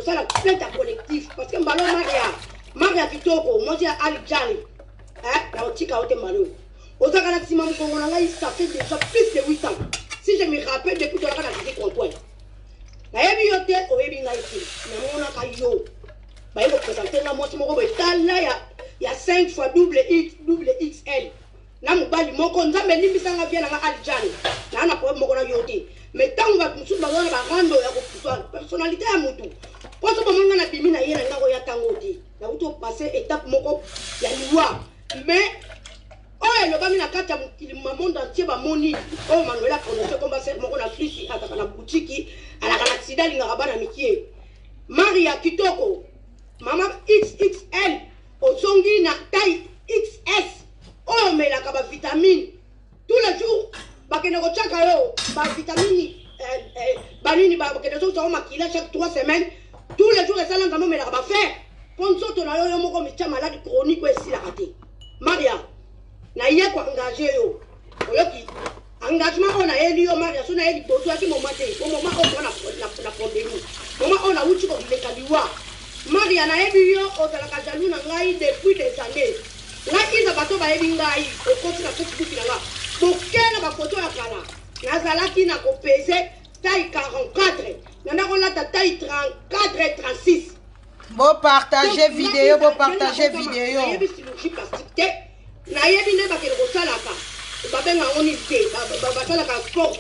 ça la plainte à collectif parce que Mbalo Maria Kitoko moi j'ai Ali Jali la otika ote Mbalo Ozaka na Simam Congo ça fait déjà plus de 8 ans si je me rappelle depuis que la dit comptoir na yebi yote oyebi ngaiti na mona ka yo ba yebo présenter na moto moko betala ya 5 fois double XL na mobali moko nzambe limbisanga via na alijani na na problème moko na yote mais tant va musu ba wana ba rando ya ko personnalité ya mutu poso ba manga na bimi na yena ngako ya tango te na uto passer étape moko ya liwa mais oh le bami na kata mu monde entier ba moni oh Manuela connaissait comme ça moko na flici ataka na boutique ala kana accident linga bana mikie Maria Kitoko mama XXL ozongi na taille XS oh mais la kaba vitamine tous les jours bakene ko chaka yo ba vitamine banini ba bakene so so makila chaque 3 semaines tous les jours ça l'entamo mais la kaba faire ponso to na yo moko micha malade chronique ou si la raté Maria na ye ko engagé yo oyoki engagement on a eli yo Maria so na eli bozo aki momate o moma o na pandémie moma on a uchi ko lekaliwa Maria na ebi yo o tala kajalu na ngai depuis des années ngai za bato ba ebi ngai o koti na Facebook na nga bokela ba photo ya kala nazalaki na ko peser taille 44 na ko la taille 34 et 36 bon partager vidéo bon partager vidéo yebi chirurgie plastique na yebi ne ba ke ko sala ka ba benga onité ba sala ka sport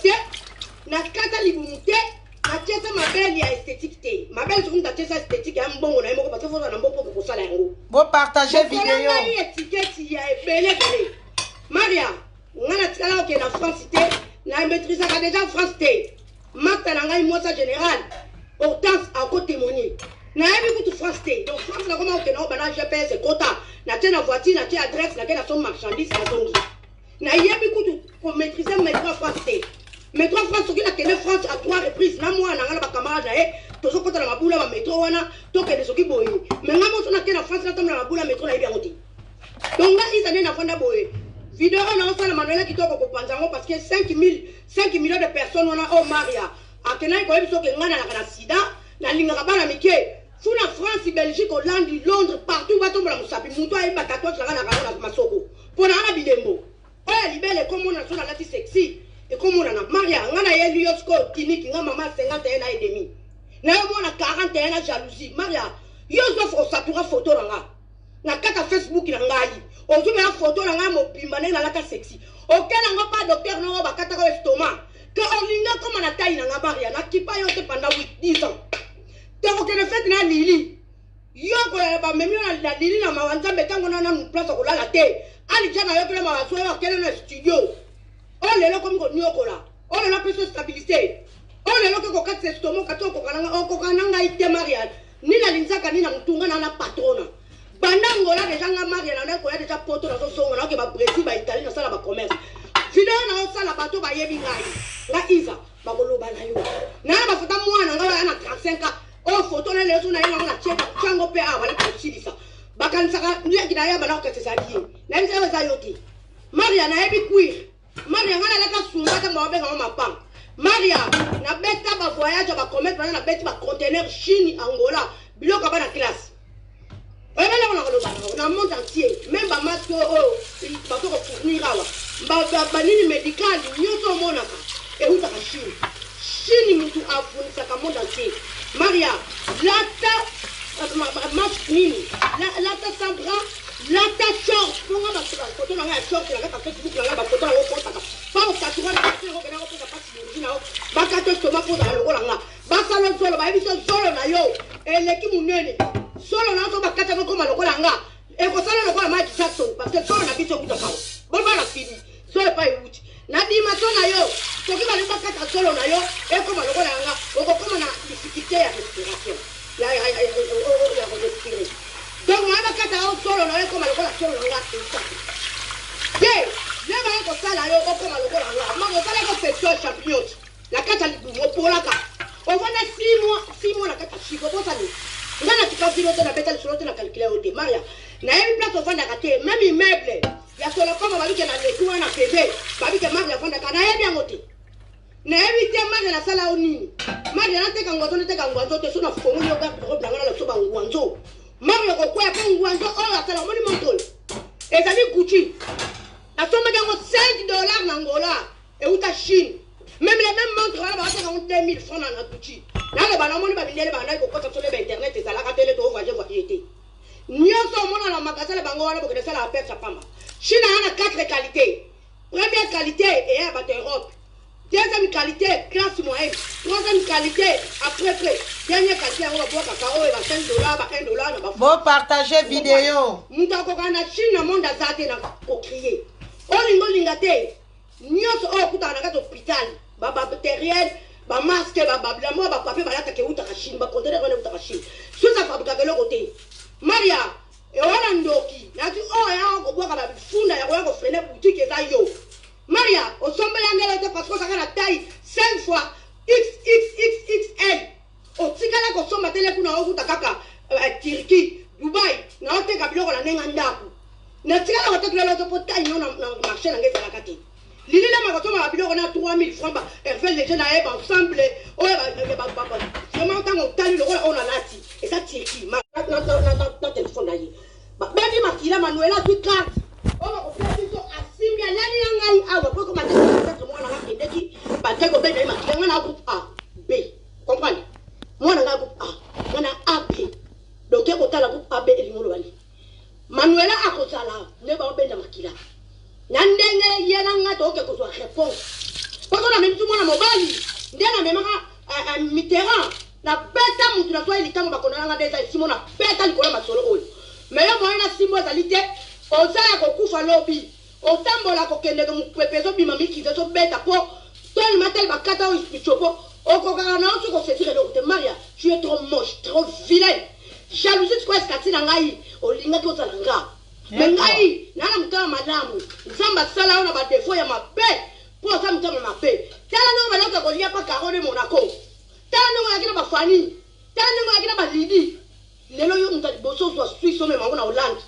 na kata libumute na tiesa mabel ya esthétique te mabel sur une tiesa esthétique ya mbongo na yemo parce que faut na mbongo ko sala yango bon partager vidéo na étiquette ya ebele Maria ngana tikala ke na France te na maîtrise ka déjà France te mata na ngai mosa général Hortense a ko témoigner na yebi ku France te donc France na comment que na bana GPS quota na tena voiture na tia adresse na kena son marchandise à zongi na yebi ku maîtriser métro France te métro France qui a tenu France à 3 reprises na moi na ngala ba camarade tozo kota na mabula ba métro wana to ke desoki boye mais ngamo so na kena France na tamna mabula métro na yebi ngoti donc nga izane na fonda boye vidéo na osala Manuela Kitoko ko panzango parce que 5 millions de personnes wana oh Maria akena ko yebi so ke ngana na kana sida na linga bana mike funa France Belgique Hollande Londres partout va tomber la musapi muto ay ba tatouage la kana masoko pona ana bilembo oh libele comme on a sur la lati sexy et comme on a Maria ngana ye liosko clinique nga mama 51 ans et demi na yo mona 41 ans jalousie Maria yo zo fo satura photo na kata Facebook na ngai ozo me photo na nga mobimba na lata sexy okela nga pas docteur no ba kata ko estomac que olinga comme na taille na Maria na kipa yo te pendant 10 ans donc que le fait na lili yo ko ba memi na lili na mawanza betango na na place ko la te ali jana yo kele mawazo yo kele na studio oh lelo comme ko nyoko la oh lelo peut stabilité oh lelo ko katse estomac katoko kananga ite Maria ni na linzaka ni na mutunga na patrona bandango la déjà nga Maria na ko ya déjà poto na so songo na ke ba Brésil ba Italie na sala ba commerce video na osala bato ba yebi ngai la Isa ba koloba na yo na ba futa mwana nga na 35 ans oh photo na lezo na yena na cheka chango pe awale ko chidisa bakansaka ndiye kidaya bana ko tsa die na nzela za yoti Maria na yebi queer Maria ngana la ka sumba ta mbabe ngama mapam Maria na beta ba voyage ba commerce na beta ba conteneur Chine Angola biloko ba na classe dans le monde entier, même ma masque, il va faire fournir à banini médical, nyoto monaka, et où t'as Chine. Chine, moutou a fourni ça comme monde entier. Maria, lata, masculine, lata sambra, lata short, pour moi, parce que la photo n'a rien short, la Facebook, la photo n'a rien short, pas au tatouage, pas au tatouage, pas au stomac pour la longolanga, pas salon solo, pas émission solo na yo, et l'équipe mounene. Solo na so bakata ko koma lokola nga e ko sala lokola ma Jackson parce que solo na biso kuta kawo bon ba na fini solo pa yuti na di ma sona yo to ki ba le bakata solo na yo e koma lokola nga o ko koma na difficulté ya respiration ya ko respirer donc ma bakata o solo na yo koma lokola solo nga ye le ba ko sala yo o koma lokola nga ma ko sala ko pecho champignon la kata mo pola ka o va na 6 mois la kata chiko ko sala ngana tukafiro tena beta lisolo tena calculer au Maria na yebi place ofanda kate même immeuble ya solo kama babike na letua na PV babike Maria ofanda kana yebi angote na yebi te Maria na sala onini Maria na teka ngoto te so na fongo yo ga Mario Kokoya Pongwanzo, oh, la salamoni montre. Et ça dit Gucci. La somme de $5 en Angola. Et où ta Chine. Même les mêmes montres, là, va faire 2000 francs dans la Gucci. Là, le banamoni va venir les bananes pour que ça soit internet et ça la ratelle tout voyage voyage. Nyonso mona na magasin le bango wana pour que ça la perte sa pamba. Chine a 4 qualités. Première qualité et à battre Europe. Deuxième qualité, classe moyenne. Troisième qualité, après près. Dernière qualité, on va boire cacao et va $5, $1. Bon, partagez vidéo. Nous avons na Chine na monde azate na crier. Olingo lingate. Nyonso o kuta na hôpital. Ba matériel, ba masque, ba blamo, ba papier, ba lata ke uta ka Chine, ba conteneur na uta ka Chine. Sous ça fabrique que le côté. Maria, et on ndoki. Na tu oh ya ko boka ba funda ya ko freiner boutique eza yo. Maria, au sommet l'angela parce que ça a la taille 5 fois XXXXL. Au tigala ko somba tele kuna oku takaka Turquie, Dubai, na ote kabilo ko la nenga ndaku. Na tigala ko tekela lo to potai no na marché na ngeza la kati. Lili la ma ko ma kabilo ko na 3000 francs ba Hervé les jeunes à ensemble. Oh ba. Vraiment tant on tali le on a lati. Et ça Turquie, ma na téléphone là. Ba baby makila Manuela tu carte. Oh ba ko faire tout asimia nani ngai awa ko ma tete mwana ngaki ndeki ba tego be na makila ngana groupe A B. Comprendre? Mwana nga groupe A, ngana A B. Donc ko tala groupe A B elingolo bali. Manuela akozala ne ba obenda makila. Nandenge yena nga to ke ko so réponse. Parce que na même tout mwana mobali, ndena même Mitterrand na beta mutu na so ilitamo bakona nga deza simona beta likolo masolo oyo. Mais yo moyena simo ezalite ozaya kokufa lobi. Otambola kokende ke mupepezo bimami kizezo beta po tel matel bakata o ispichopo. Okokana na otu ko setire le côté Maria, tu es trop moche, trop vilain. Jalousie tu quoi est-ce na ngai olinga ki ozala nga. Mais ngai nana mutama madamu. Nzamba sala ona ba défaut ya mabe. Po sa mutama mabe. Tala no baloka ko lia pa Carole Monaco. Tala no akina ba Fanny. Tala no akina ba Lidi. Lelo yo mutali boso so Suisse même na Hollande.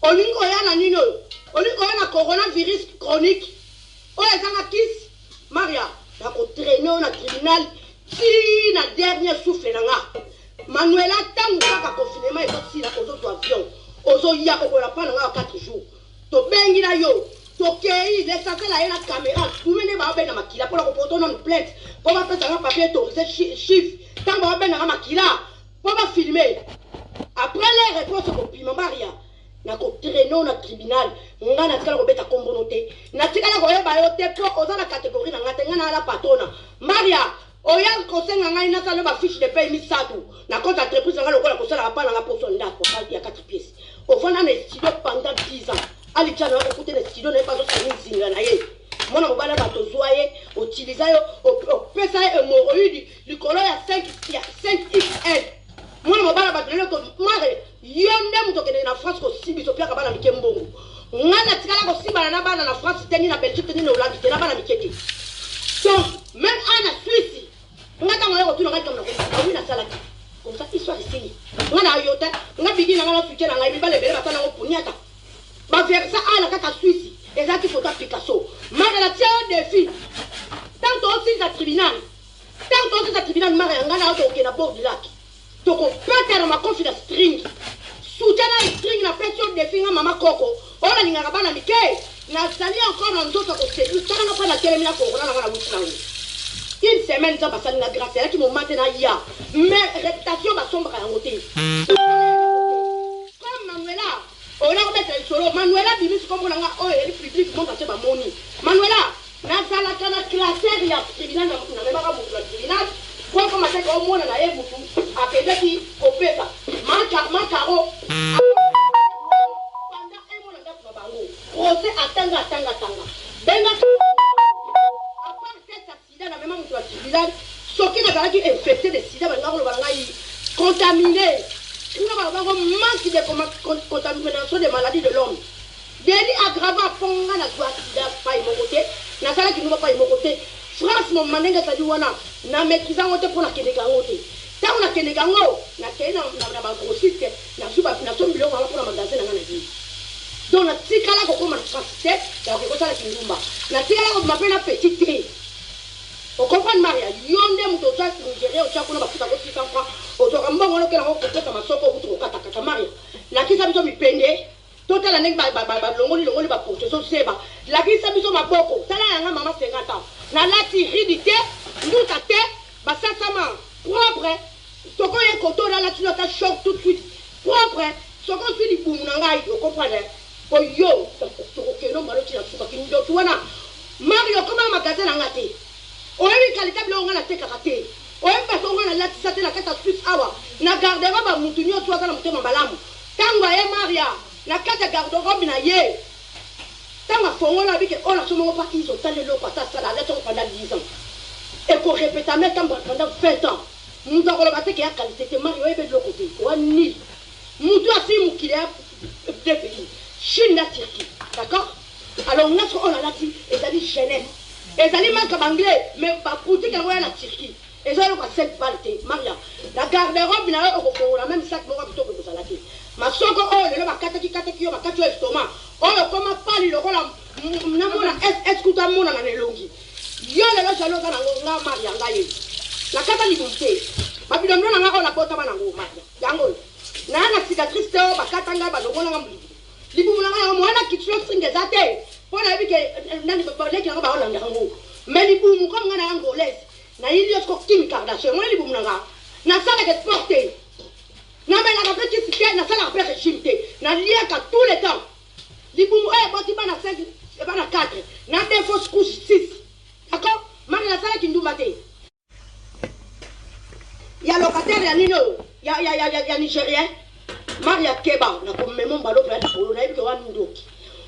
Olingo yana nino. Olingo yana coronavirus chronique. O ezanga kiss Maria. La ko traîner na tribunal si na dernier souffle na nga. Manuela tangu kaka confinement et aussi na ozo avion. Ozo ya ko la pa na nga 4 jours. To bengi na yo. To kei l'essentiel la na caméra. Tout mene ba ben na makila pour la ko poto non plainte. Pour ba pesa na papier autorisé chiffre. Tangu ba ben na makila. Pour ba filmer. Après les réponses au piment Maria. Na ko traîner na tribunal nga na tikala ko beta kombonote na tikala ko yeba yo te po oza na catégorie na ngate nga na la patona Maria oya conseil nga ina sala ba fiche de paie misatu na compte entreprise nga lokola ko sala pa na poso ndako ya 4 pièces au fond na studio pendant 10 ans ali tshana ko kuté na studio na pas so zinga na ye mona mobala ba to zoyer utiliser yo o pesa hémorroïde likolo ya 5XL mwana mobala ba lelo ko mare yonde mutokene na France ko sibi so piaka bana mikembongo ngana tikala ko siba na bana na France teni na Belgique teni na Hollande tena bana miketi donc même en Suisse ngata ngoyo ko tuna ngata na ko awina salaki comme ça histoire ici ngana yota ngabigi na ngana suke na ngai bale bele batana ko punyata ba faire ça à la kaka Suisse ezaki photo Picasso mara la tia défi tant aussi za tribunal mara ngana auto ke na bord du lac donc peut-être ma confidence string soutena string na pression de finga mama koko ona linga bana mike na sali encore na nzoto ko se utaka na pana tele mina ko na ngana wuti na une semaine ça passe na grâce là qui mo maintenant ya mais réputation ba sombra ya ngote comme Manuela ona ko mettre solo Manuela bimis comme na nga o eri public mon ka ba moni Manuela na sala kana classer ya tribunal na mema ka mu tribunal kwa kama sasa au mwana na yeye mtu apendeki kopesa makaro panda emo na ndaku bango rose atanga benga apart cet accident na même mtu wa tribunal soki na balaki infecté de sida banga ko banga yi contaminé nga ba manque de contamination des maladies de l'homme délit aggravant ponga na doit sida pa imokote na sala ki no pa imokote France mon manenga tadi wana na maîtriser ngote pour la keneka ngote ta ona keneka ngo na kena na ba grossiste na suba na sombilo ngala pour la magasin na ngana di donc na tikala ko koma transité ya ko sala kindumba na tikala ko mapena petit tri o comprendre Maria yonde muto tsa ngere o tsa kuna bafuta ko 600 francs o to kambongo que la robe complète ma soko ou kata Maria. La qui s'habille mi pende. Total la nek ba longoli ba porte so seba. La qui s'habille ma boko. Ça là nga maman 50 ans. Na la tiridité, nous ta tête, ba ça sama propre. Soko ye koto là tu dois ta choc tout de suite. Propre. Soko tu di boum na ngai, vous comprenez? Oh yo, soko ke no malo ti na suka ki ndo tu wana. Mario comment magasin na ngate. O yebi qualité blo nga na te kakate. O yebi ba so nga na lati sa te na kata Swiss awa. Na gardera ba mutu nyo tu aka na mutema malamu. Tangwa ye Maria. La carte de garde-robe na ye. Tant à fond, on a vu que on a souvent pas ils ont tellement l'eau pour ça la lettre pendant 10 ans. Et qu'on répète à mettre pendant 20 ans. Nous avons le matin qui a qualité de Mario et de l'autre côté. On ni. Nous doit si nous qu'il a deux pays. Chine la Turquie. D'accord? Alors on a la Turquie et ça dit jeunesse. Et ça dit manque anglais mais pas pour dire qu'on a la Turquie. Et ça a 7 balles Maria. La garde-robe n'a pas la même sac pour plutôt que ça la ma soko oh le ba kataki yo ba katio estomac oh comment parle le rôle na mona escuta mona na nelongi yo le lo jalo kana nga Maria ngaye la kata li bonté ba bidomno na nga la bota bana ngo Maria yango na cicatrice te ba katanga ba lo ngona ngamli li bu nga mona kitso singe zate pona bike nani ba le kinga ba olanga ngo mais li bu mu ko nga na angolaise na ili yo ko Kim Kardashian mo li bu nga na sala ke porter. Non mais la rappelle que c'est na sala rappelle régime na lié qu'à tous les temps. Li boum boti ba na 5 et ba na 4. Na des fausses couches 6. D'accord? Mari la sala qui ndou maté. Ya locataire ya nino, ya nigérien. Mari ya keba na ko memo mbalo pa na ko na ibike wa ndoki.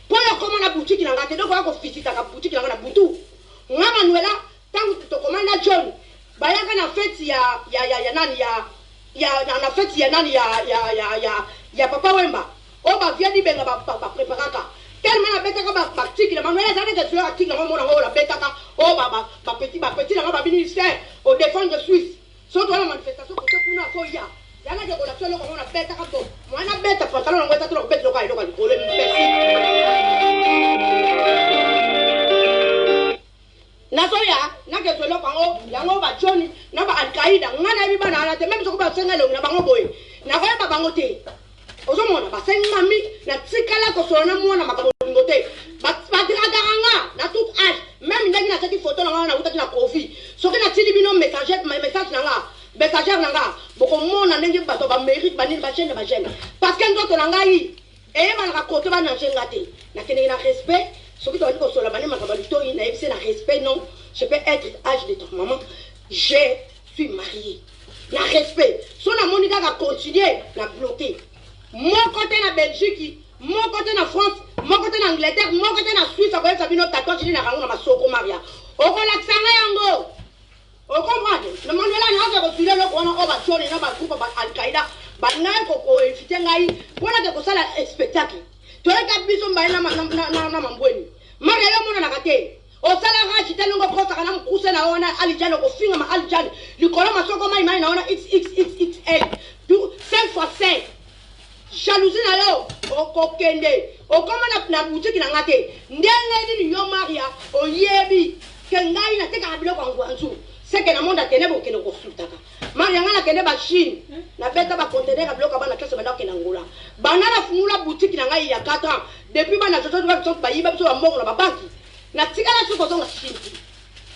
Po yo koma na boutique na ngate donc ko visite ka boutique na butu. Nga Manuela tant to commanda John. Ba ya kana fête ya nani ya na fête ya nani ya papa Wemba o ba via di benga ba preparaka tellement na beta ka ba pratique na Manuela ça que tu as article na mona la beta ka o ba petit na ba ministère au défendre Suisse so to la manifestation ko kuna so ya na ke ko la solo ko na beta ka to mwana beta pantalon na beta to beta loka ilo ka ko le na soya na ke solo pango yango ba Johnny na ba Al-Qaeda ngana bi bana na te même so ko ba senga lo na bango boy na ko ba bango te ozo mona ba senga mi na tsikala ko so na mona makabongo te ba diraganga na tout âge même ndaki na cette photo na utaki na coffee so ke na tili bino message na nga boko mona ndenge ba to ba mérite ba ni ba chaîne parce que ndoto na ngai e ba na kote ba na chenga te na kene na respect. Ce qui doit dire que la manière c'est la respect, non. Je peux être âge de ton maman. Je suis mariée. La respect. Son Monica va continuer à bloquer. Mon côté en Belgique, mon côté en France, mon côté en Angleterre, mon côté en Suisse, ça va être notre tatouage, je n'ai rien à ma soko Maria. Au relax, yango. Au comprendre. Le monde là, n'a pas reculé le coin, on va tuer les groupe Al-Qaïda. Banane, coco, éviter ngaï. Voilà que ça, le spectacle. Tu as qu'à biso mbaina na mambweni mara yo mona nakate o sala rachi telo ngo prota kana mkuse na ona alijana ko finga ma alijana likolo masoko mai na ona xxxl 5x5 jalousie na yo o kokende o koma na boutique na ngate ndenge ni yo Maria o yebi kengai na teka biloko ngwanzu seke na monde atene bo kene ko sultaka Maria ngana kende ba Chine na beta ba conteneur ka bloka bana kese bana kena ngula bana na fungula boutique na ngai ya 4 ans depuis bana jojo ba yiba biso ba mbongo na ba banki na tikala suko zonga Chine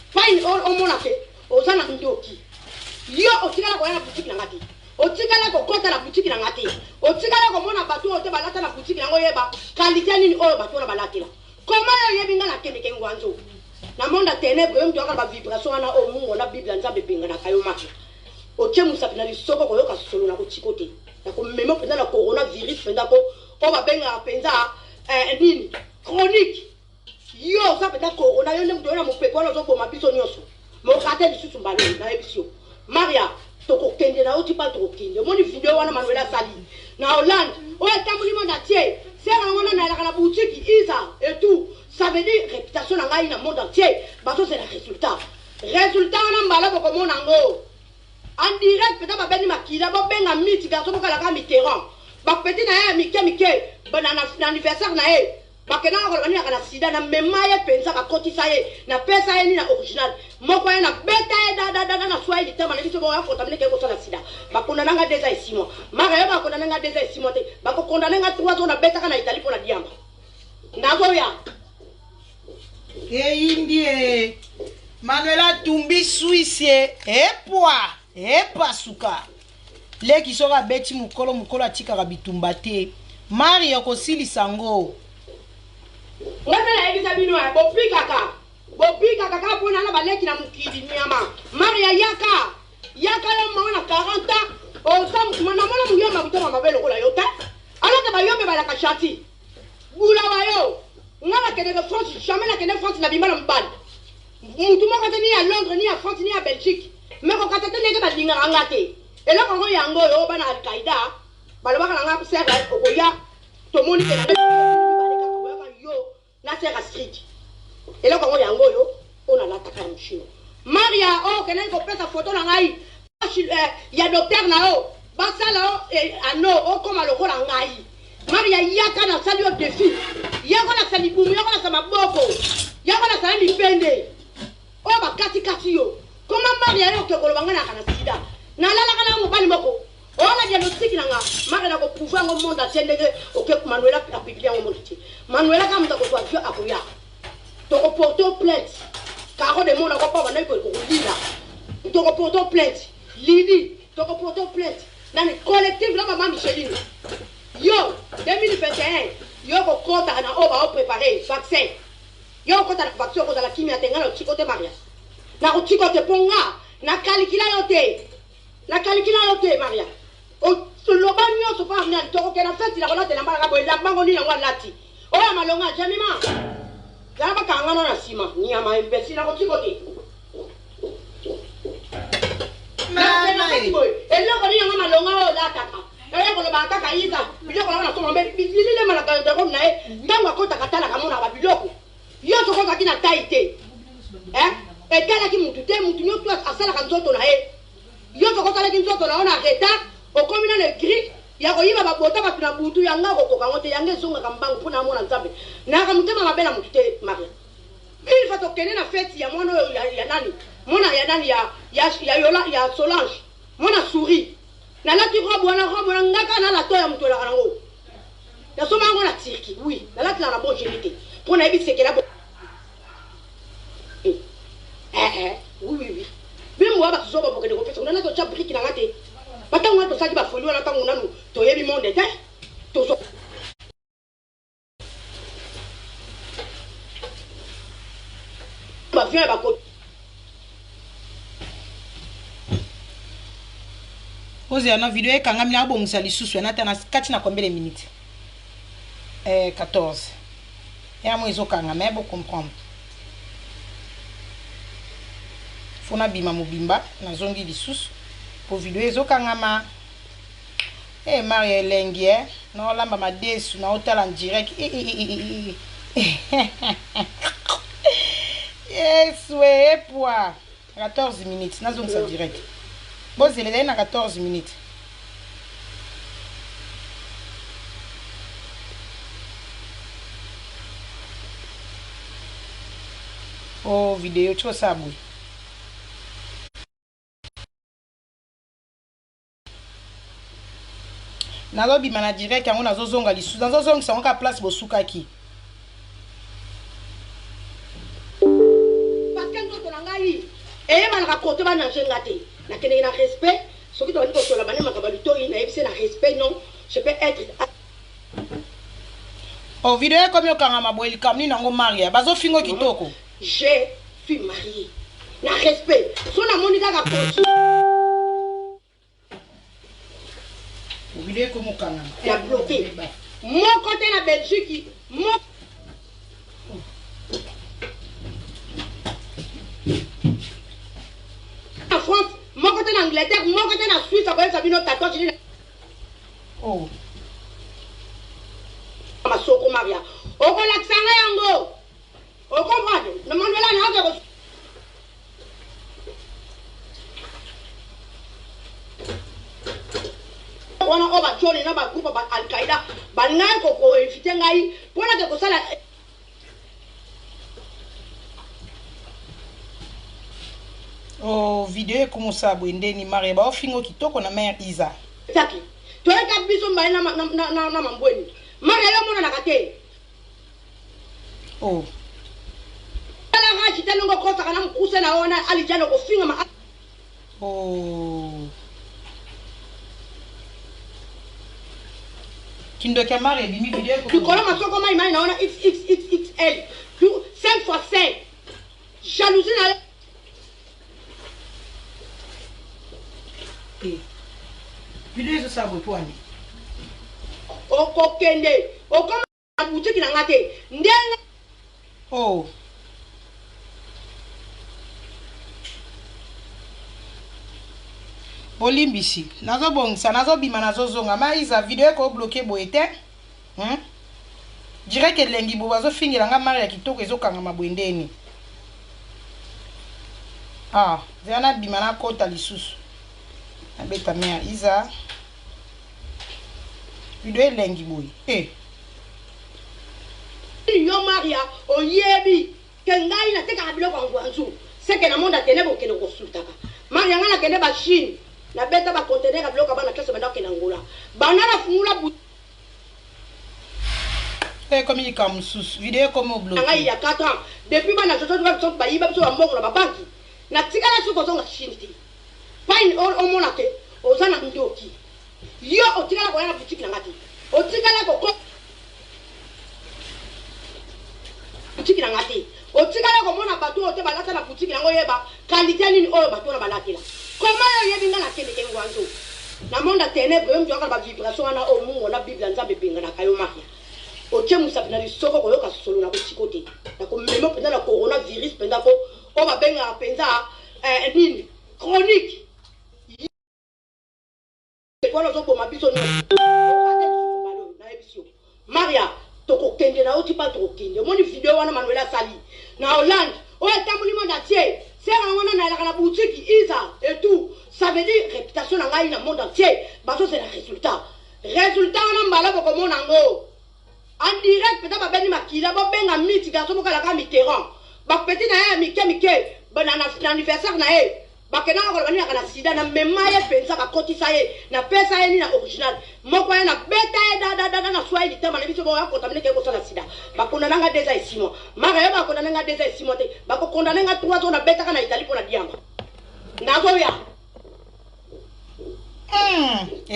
fine o mona ke o zana ndoki yo o tikala ko na boutique na ngati o tikala ko kota na boutique na ngati o tikala ko mona batu o te balata na boutique na ngoyeba qualité nini o batu na balatela comment yo yebinga na kende kengwanzo na monde ténèbres yo mtoka ba vibration na o mungu na Bible nzambe binga na kayo macho o tche musapi na lisoko ko yoka solo na ko chikote na ko memo penda na coronavirus penda ko o ba benga penza nini chronique yo ça penda corona yo ndem na mo pepo na zo boma biso nyoso mo kate lisusu mbalo na ebisio Maria to ko kende na o ti pa to ko kende mo ni video wana Manuela sali na Hollande o etamuli mo na tie c'est vraiment na la boutique Isa et tout ça veut dire réputation na ngai na monde entier parce que c'est le résultat na mbala ko mo nango en direct peut-être ba beni makila ba benga miti garçon ko kala ka Mitterrand ba petit na ya mike ba na anniversaire na e bakena ko bani kana sida na memaye penza ka kotisa ye na pesa ye ni na original moko ye na beta ye da na swahili tema na biso ba contaminer ke ko sala sida bakona nanga déjà ici moi mara yo bakona nanga déjà ici moi te bako condamner nga 3 ans na beta kana Italie pour na diamba ndazo ya indie Manuela Tumbi Suisse pasuka leki soka beti mukolo atikaka bitumba te Mario kosilisa ngo ngapela ebisa bino ya bopika kaka pona na baleki na mukidi nyama Maria yaka yo maona 40 ans osam mwana muyoma kutoma mabelo kola yote alors ba yombe bala kashati bula wayo ngala kene de France jamais la kene France na bimala mbali mutu moko te ni à Londres ni à France ni à Belgique mais ko katete nege ba linga ngate ela ko yango yo bana Al Qaeda baloba kana ngapa serre okoya to moni ke na yo na serre street ela ko yango yo ona la taka mchino Maria kena ko pesa photo na ngai ya docteur na basala ano koma lokola ngai Maria yaka na sali au défi yako na sali bumu yako na sama boko yako na sali mipende ba kati yo koma Maria yo ke kolobanga na kana sida na lala kana mobali moko ona diagnostic nanga Maria na ko pouvoir ngo monde atendege Manuela a publié ngo monde ti Manuela ka mutako kwa vio akuya to ko porter plainte car de monde ko pa na ko lila to ko porter plainte Lidi to ko porter plainte na ni collectif la maman Micheline yo 2021 yo ko kota na ba préparer vaccin yo ko ta vaccin ko la kimia tenga na chikote Maria na ko chikote ponga na kalikila yote Maria o solo banyo so pa na to ko na feti la ko na mbala ko la bango ni na lati o ya malonga jamima ya ba kanga na sima ni ya ma mbesi na ko chikote na eloko ni ya malonga o la kaka ela ko ba kaka yiza biloko na to mbe bilile malaka de ko na ndangwa ko takatala kamona ba biloko yo to ko kakina taite etala ki mutu te mutu nyoto asala ka nzoto na yo to ko kala ki nzoto na ona reta o komina le gris ya ko yiba babota ba tuna butu yanga ko ko kangote yange zonga kambangu puna mona nzambe na ka mutema mabela mutu te Maria il faut to kene na fête ya mwana ya nani mona ya nani ya Yola ya Solange mona souris na lati robo na ngaka na la to ya mutu la kango ya soma ngo na tirki oui na lati la bon génité pour na bisekela oui bimo wa ba soba bokene ko pesa na to cha briki na ngate batango to saki ba foliwa na tango nanu to yebi monde te to so ba vient ba ko Ozi ana video ekangami na bongisa lisusu na tana kati na combien de minutes 14 ya mo ezokanga mais bo comprendre fona bima mobimba na zongi lisusu po video ezokangama Maria Lengie na lamba madesu na otala en direct yes we poa 14 minutes na zongi sa direct bozele na 14 minutes video cho sabu nalobi mana direct yango nazozonga lisusu nazozongisa yango ka place bosukaki parce que nzoto na ngai eyebanaka kote banangenga te nakendeki na respect soki tobandi kotola banemaka balutoi nayebise na respect non je peux être video ekomi okangama boye likambo nini yango Maria bazofingo kitoko je suis mariée na respect so namoni kaka kosu video ekomi okangama ya bloqué moko te na Belgique en France moko te na Angleterre moko te na Suisse akoyesa bino tatouage masoko Maria okolakisa nga yango okomprendre na Manuela na hake wana oba Sony na ba groupe ba Al-Qaïda ba ngai ko inviter ngai pona ke ko sala oh vidéo comme ça bwendeni Maria ba ofingo kitoko na mère Isa taki to eka biso mba na mambweni Maria yo mona na kate oh ala haji telongo ko saka na mkuse na ona alijano ko finga ma oh Kindo kia Maria bimi vidéo ko kikola masoko mai mai naona XXXL 5x5 jalousie na vidéo zo sabo pwani okokende okoma na boutique na ngate ndenge oh bolimbisi nazobongisa nazobima nazozonga maiza video ko bloqué boete direct elengi bo bazofingela nga mari ya kitoko ezokanga mabwendeni ah zana bima na kota lisusu abeta mère Isa video elengi boy yo Maria oyebi kengai na teka biloko ngwanzu seke na monde atene bokene ko sultaka Maria ngana kende ba Chine na beta ba conteneur ka biloko bana klase banda kena ngola bana na fungula comme il comme sous vidéo comme au blog ngai ya 4 ans depuis bana jojo ba yiba biso ba mbongo na ba banki na tikala suko zonga Chine ti fine o mona ke ozana ndoki yo otikala ko yana boutique na ngati otikala ko boutique na ngati otikala ko mona bato ote balata na boutique na ngoyeba qualité nini oyo bato na balatila comment yo yebi ngana kende ke ngwanzo na monda ténèbre yo mjoka ba vibration na o mungo na bible nzambe benga na kayo maria oche musapi na lisoko ko yoka solo na butikote na ko memo penda na coronavirus penda ko o ba benga penza nini chronique Voilà donc ma biso no. Na ebiso. Maria, toko kende na oti pa toko kende. Moni video wana Manuela Sali. Na Hollande, o etambuli monde entier. Sera wana na la boutique Isa et tout. Ça veut dire réputation na ngai na monde entier. Baso c'est le résultat. Résultat wana mbala ko mona ngo. En direct peut-être ba beni makila ba benga miti garçon ko la ka Mitterrand. Ba petit na ya mike banana anniversaire na e. Bakena ko bani kana sida na memaye pensa ba kotisa ye na pesa ye ni na original moko ye na beta ye da na swahili tema na biso bo ya kontamine ke ko sala sida bakona nanga déjà ici moi mara ye bakona nanga déjà ici moi te bako kondana nga 3 ans na beta kana Italie pona diamba nazo ya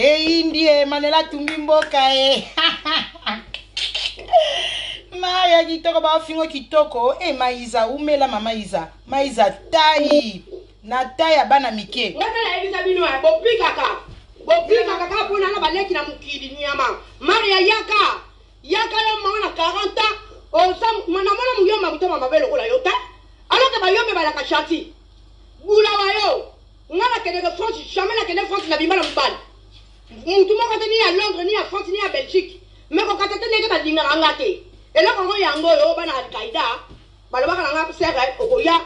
indie manela tumbi mboka Maria kitoko ba fingo kitoko Maiza umela mama Maiza tai na taya bana mike ngata la elisa bino ya bopika kaka pona na baleki na mukili nyama Maria yaka yo mwana 40 ans o sam mana mona muyoma butoma mabelo kola yota alors que ba yombe bala ka chanti bula wayo ngala kene ko France jamais na kene France na bimala mbali mutu moko tani ya Londres ni ya France ni ya Belgique mais ko katete nege ba dinga ngate eloko ngo yango yo bana Al-Qaïda balobaka na nga serre okoya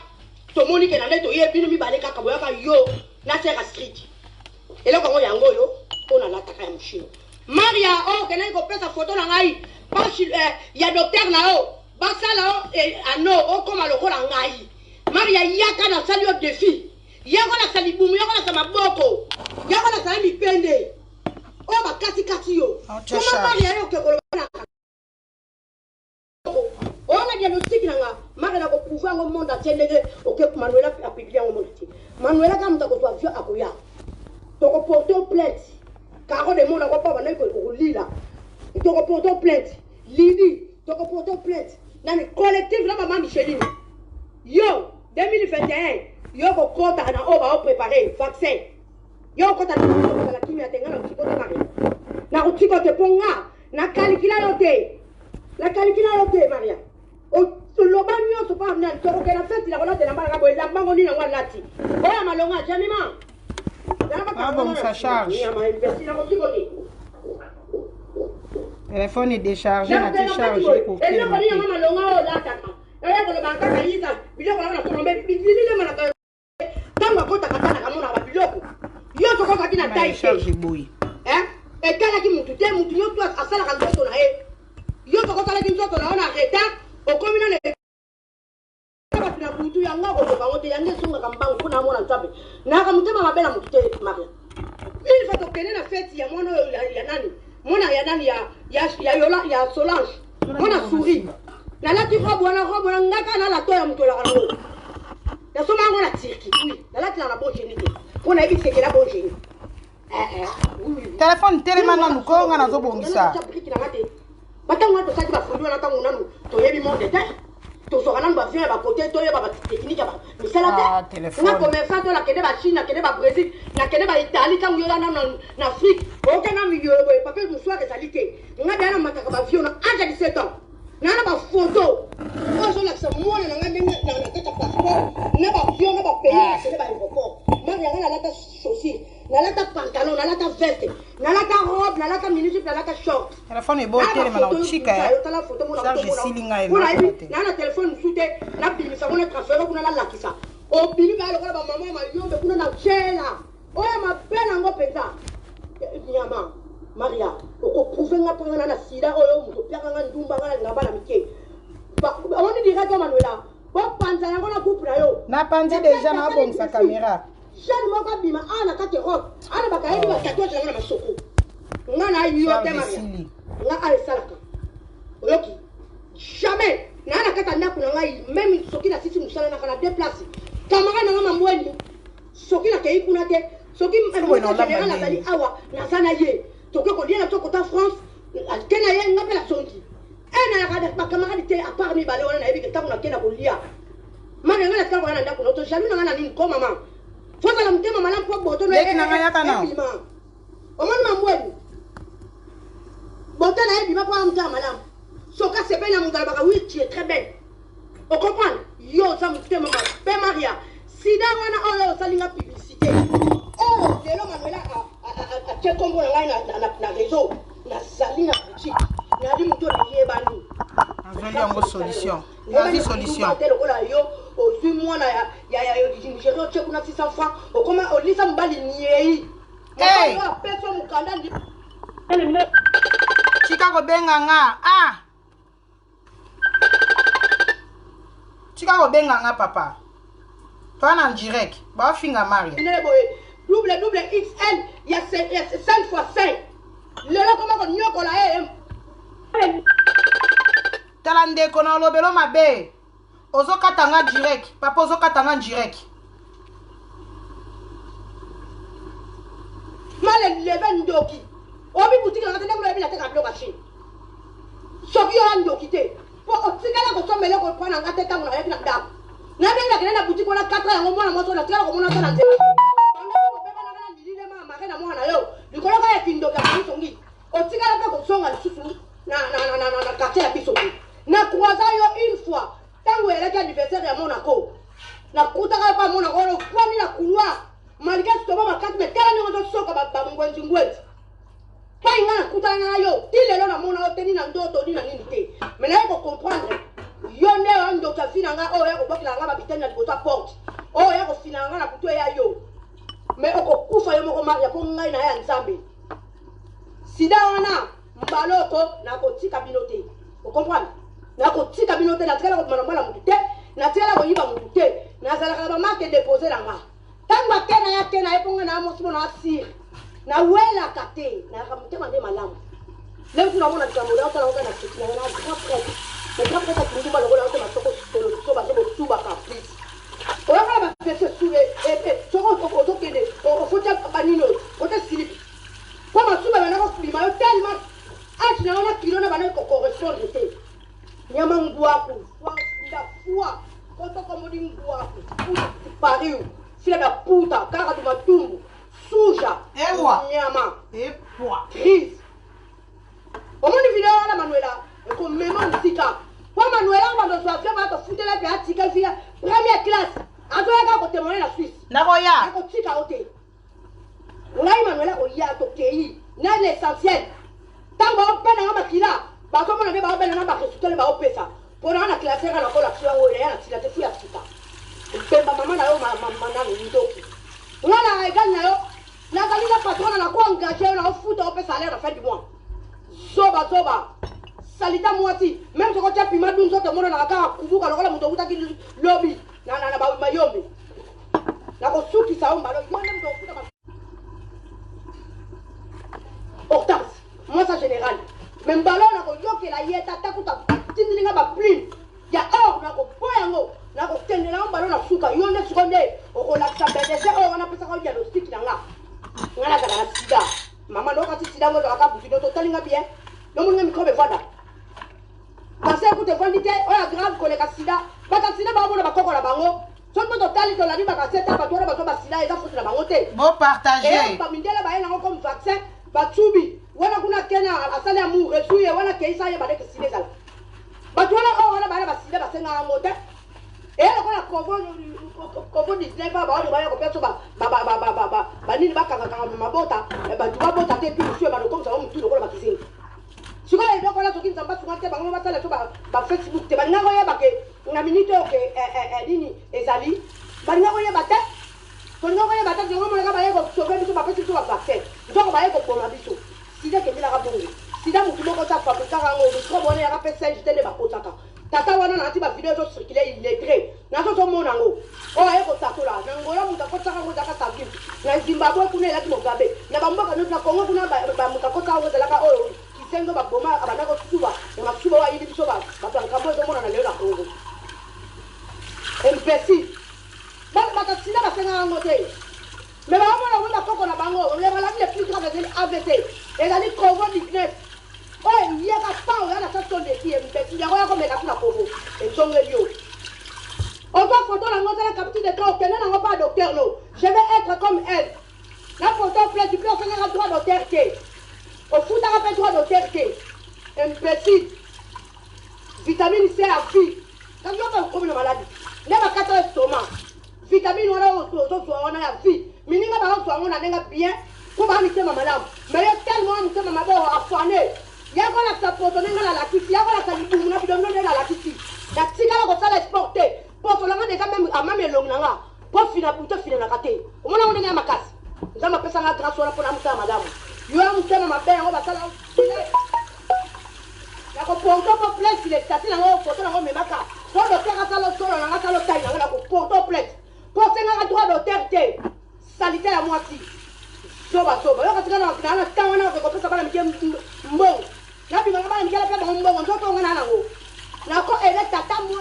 tomoni ke na ndeto yebino mibale kaka boyaka yo na sera street eloko ngo yango yo pona lataka ya mshino Maria kena ko pesa photo na ngai ba ya docteur na basala ano koma lokola ngai Maria yaka na sali yo défi yako na sali bumu yako na sama boko yako na sali mipende bakati yo koma Maria yo ke ko na on a diagnostic nanga Maria ko pouvoir ngo monde atendege Manuela a publié ngo monde Manuela ka mutako to avio akoya to ko porter plainte car de monde ko pa bana ko lila to ko porter plainte Lidi to ko porter plainte nani collectif la maman Micheline yo 2021 yo ko kota na ba préparer vaccin yo kota na la kimia tenga na tiko te Maria na tiko te ponga na calcula yote la calcula yote Maria lo bagno so pa na to ke la fête la relate la mara bo la bango ni na ngwa lati oya malonga jamima bon ça charge téléphone est déchargé na décharge ko et le koni ngama malonga o la kaka oya ko lo banka kaisa biloko na ko mbe bilile mana ka tanga kota katana kamona ba biloko yo so ko kakina tai charge boy etalaki mutu te mutu nyonso asalaka nzoto na ye yo tokosalaki nzoto na yo na retard okomi na bato na butu yango akoyokango te yango esungaka mbangu mpona amona nzambe naka motema mabe na motu te maria une fois tokende na feti ya mwana oyo ya nani mwana ya nani ya Solange mwana Souris nalati robe wana ngaka nalato ya moto elaka nango nasoma yango na Turquie oui nalatila na bon génie te mpona yebi sekela bon génie telefone telema nanu ko nga nazobongisa batango wana tosaki bafundi wana ntango nanu toyebi monde te tozoka nanu bavion ya bakote toyeba batechnique ya misala te nga commerçant to nakende bachine nakende babrésil nakende baitalie ntango yo nanu na afrique okena miyolo boye papier mosuar ezali te nga bia na mataka bavion na age ya 17 ans nana bafoto oyo ezolakisa mwana na nga ndenge na kati ya passeport na bavion na bapays nakende baaéroport mari yanga nalata chaussure nalata pantalon nalata veste nalata robe nalata minijupe nalata short telefone ebotelema na ochika ya charge esilinga nana telefone mosu te nabimisa ngo na transfere kuna nalakisa obimi baya lokola bamama mayombe kuna na jela oyo mabe nango mpenza nyama maria okoprouve nga mpenga na na sida oyo moto opiaka nga ndumba nga nalinga bana mike oni direct manuela bopanza yango na groupe na yo napanzi deja na abongisa caméra jeune moko abima ana kati robe ana bakayebi batatoage yango na masoko nga na yo te maria nga aesalaka oyoki jamais na kati ndako na ngai même soki na sisi musala na kana déplacer kamara na nga mambweni soki na kei kuna te soki général azali awa naza na ye toke kolia na tokota France ke na ye nga mpe na songi enayaka bakamarade te apart mibale wana nayebi ke ntango nakenda kolia mara nga natikala koya na ndako na oto jaloux na nga na nini ko mama fozala motema malamu mpo botonoebima omoni mambweni boto na ye bima mpo motema malamu soka sepeli na moto alobaka oui tu es très belle ocomprendre yo oza motema mabe maria sida wana oyo osalinga publicité oyo lelo manuela atie nkombo na ngai na réseau nazali na boutique nali moto oyebani nazoli yango solution nazi solution te lokola yo ozwi mwana ya nigéria otie kuna 600 francs okoma olisa mobali niei apeso mokanda tika kobenga nga tika kobenga nga papa toa na direct baofinga maria double XL ya 5x5 lelo koma konyokola tala ndeko na olobelo mabe ozokata nga direct papa ozokata nga direct male leve ndoki obi boutique na tende kulobi la teka bloka chine soki yo ndoki te po otikala kosombele ko pona ngate tangu na yebi na ndako na benga kena na boutique wana 4 yango mwana moto na tikala ko mona tana nzela na mwana yo likolo ka ya kindoka bisongi otikala pe kosonga lisusu na quartier ya bisongi na croisa yo une fois tango eleki anniversaire ya Monaco na kutaka pa Monaco no kwani na couloir malika toba makati me tala ningo tosoka bangwenzi ngwenzi pa inga na kutana na yo tilelo na mona oteni na ndoto ni na nini te mais na ko comprendre yo ne wa ndo ka fina nga o ya ko bokila nga babitani na liboso porte o ya ko fina nga na kuto ya yo mais okokufa yo moko maria mpo ngai na ya nzambe sida wana mbaloko nakotika bino te okomprendre nakotika bino te natikala kobima na mwana motu te natikala koyiba motu te nazalaka bamake depose na nga ntango akena ya kena ye mponga na mosimo na asire nawelaka te nayaka motema nde malamu leo tunamona likambo daotala oka na kiti na grand prêtre le grand prêtre akindumba lokola otema soko so baso bosubaka plus oyakala bapese sube soko ozokende ofota banino ota silipi po masuba banako kulima yo tellement age na wana kilo na banako correspondre te nyama ngwaku ndafua kotokomodi ngwaku pariu fila da puta kaka tumatumbu suja nyama crise omoni video wana manuela ekomema msika po manuela bandozwavia batofutela pe atika via première classe azoyaka kotemone na Suisse nakoya akotika ote ngai manuela koya tokei na l'essentiel tango opena nga makila bazomona nde baobena na baresultat baopesa mpona na classe nga nakola kio yango eya na sila te fu ya sika mpemba mama na yo manano ndoki nga na egali na yo nazali na patrona na koengage yo na ofuta opesa alere fin du mois. Zoba, zoba. Salita moiti. Même si tu as pima d'un autre monde, on a un kubu, quand on a monté au qui lobby. Nana, ba yombi. La ressource qui s'en va. Hortense, moi ça général. Même ballon, on a dit que la yeta, ta kuta, tindilinga ba plim. Ya or, on a ko poyango. Na ko tendela un ballon na suka. Yonde seconde. On relaxe à BDC. On a pris ça comme diagnostic là. On a la sida. Maman, on a dit sida, on a dit que total inga bien. Donc on a micro de vada. Parce que pour te vendre, on a grave qu'on est sida. Parce que sida, on a pas encore la bango. Soit pour total, on a dit que c'est un bateau, on a pas sida, et ça faut la bangoter. Bon partager. Et on a mis là, on a comme vaccin, batsubi. On a qu'on a qu'un à saler amour, reçu, on a qu'un ça y est, bah que sida. Bah tu vois là, on a bah sida, bah c'est un moteur. Et là, on a Covid 19, bah on va y avoir personne, bah ni bah ma bota, bah tu vas botter tes pieds, tu vas comme ça, on tout le rôle bah qui si vous avez donc là, ce qui ne sont pas souvent fait, on va faire la Facebook. Tu vas n'avoir pas que on a minute que Dini et Zali. Bah n'avoir pas tête. On n'avoir pas tête. On va aller au sauver du papier sur la vaccin. Donc on va aller au bon abisso. Si c'est que la rabonne. Si là vous pouvez ça faire ça on trop bonne à faire ça j'étais pas pour ça. Tata wana na tiba vidéo zo circuler il est très. Na so so mona ngo. O aye ko tato la. Na ngora mutakota ngo daka tabi. Na Zimbabwe kuna la Mugabe. Na bamboka no na Congo kuna ba mutakota ngo la ka o. Sengo bakoma abana ko suba na suba wa yidi bisoba batanga mwe mona na leo na Congo imbécile bata sida basenga ngote mais ba mona wona koko na bango on les maladies les plus graves des AVC et la Covid 19 oh il y a pas on a la façon de dire imbécile ya ko meka kuna Congo et zonge lio on va photo la ngote la capture de corps tenant na pas docteur no je vais être comme elle la photo plaît du plus on a droit d'autorité. Au foot, on a fait droit d'autorité. Imbécile. Vitamine C à vie. Quand on a un problème de maladie, on a 4 estomac. Vitamine on a la vie. Mais on a bien. Pour pas mettre ma madame. Mais il y a tellement de ma maman à foiner. Il y a la sapote, on a la titi. Il y a la sapote, on a la titi. La titi, on a la exporter. Pour que l'on ait même à ma maison. Pour finir, pour te finir la raté. Au moment où on est à ma casse. Nous avons fait ça grâce à la madame. Yo a mouté ma belle, on va ça là. La porto pour plainte, il est staté dans le photo dans le maka. Pour le faire à ça le sol, on a ça le taille dans la porto plainte. Pour faire un droit d'autorité, sanitaire à moitié. Soba soba. Yo quand on a dans temps on a fait ça pas la mitié mbon. Là puis on va la mitié la faire mbon, on doit on a nango. La ko elle est tata mo.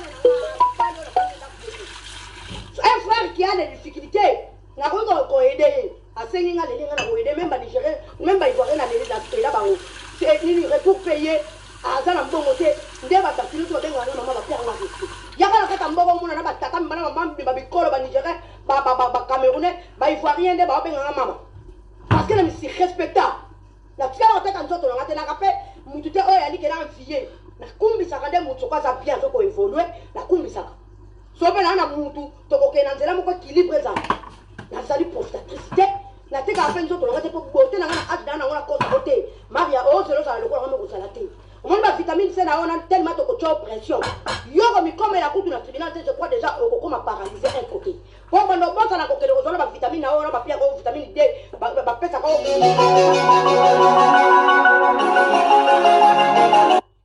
Un frère qui a des difficultés, na ko aider. À 5 ans, les gens ont aidé, même pas Nigériens, même pas Ivoiriens, les là-bas. C'est une pour payer à Zan bon côté. Des batailles, tu dois maman va faire la question. Il y a pas la carte en bon, on a pas tata, maman, Babicolo, Nigérien, Camerounais, Ivoirien, des babes en maman. Parce que c'est respectable. La fille a fait un autre, on a rappelé, Moutouté, oh, elle dit qu'elle a un fillet. La Kumbi Saka, Moutou, ça bien, ce qu'on évolue, la Kumbi Saka. Sauf que là, on a Moutou, Tokoké, Nanzela, mon qui présent. La salle profitatrice. La tête à peine d'autres, on va te porter la hâte dans la côté. Maria, oh, c'est le roi, on va salater. On a la vitamine C, on a tellement de pression. Yo, comme la coupe de la tribunal, je crois déjà au m'a paralysé un côté. Bon, on a la côté de la vitamine A, on a la vitamine D,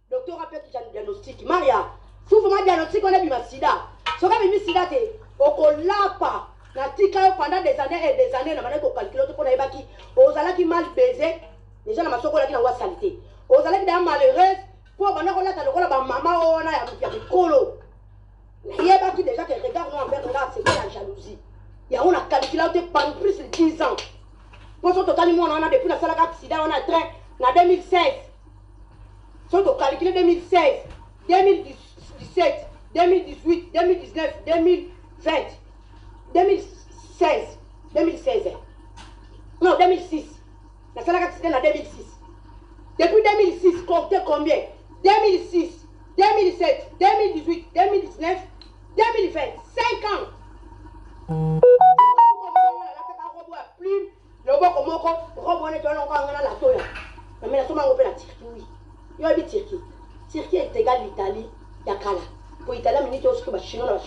docteur a fait un diagnostic. Maria, si vous m'avez diagnostic, on a vu ma sida. Ce qu'on a vu sida, on l'a pas. La tika pendant des années et des années, on a calculé tout qu'on a évacué. Aux allants qui mal baisé, les gens n'ont pas la saleté. Aux allants qui sont malheureuses, pour qu'on a la maman, on a des colo. Il y a qui déjà qui regarde envers regarde, c'est la jalousie. Il y a on a calculé pendant plus de 10 ans. Pour ce total, on a depuis la salle d'accident, on a train en 2016. Sur le calculé 2016, 2017, 2018, 2019, 2020. 2016. Non, 2006. La salle d'accident en 2006. Depuis 2006, comptez combien? 2006, 2017, 2018, 2019, 2020. 5 ans. Le Turquie est égal à l'Italie, il y a Kala. Pour l'Italie, il y a aussi chinois.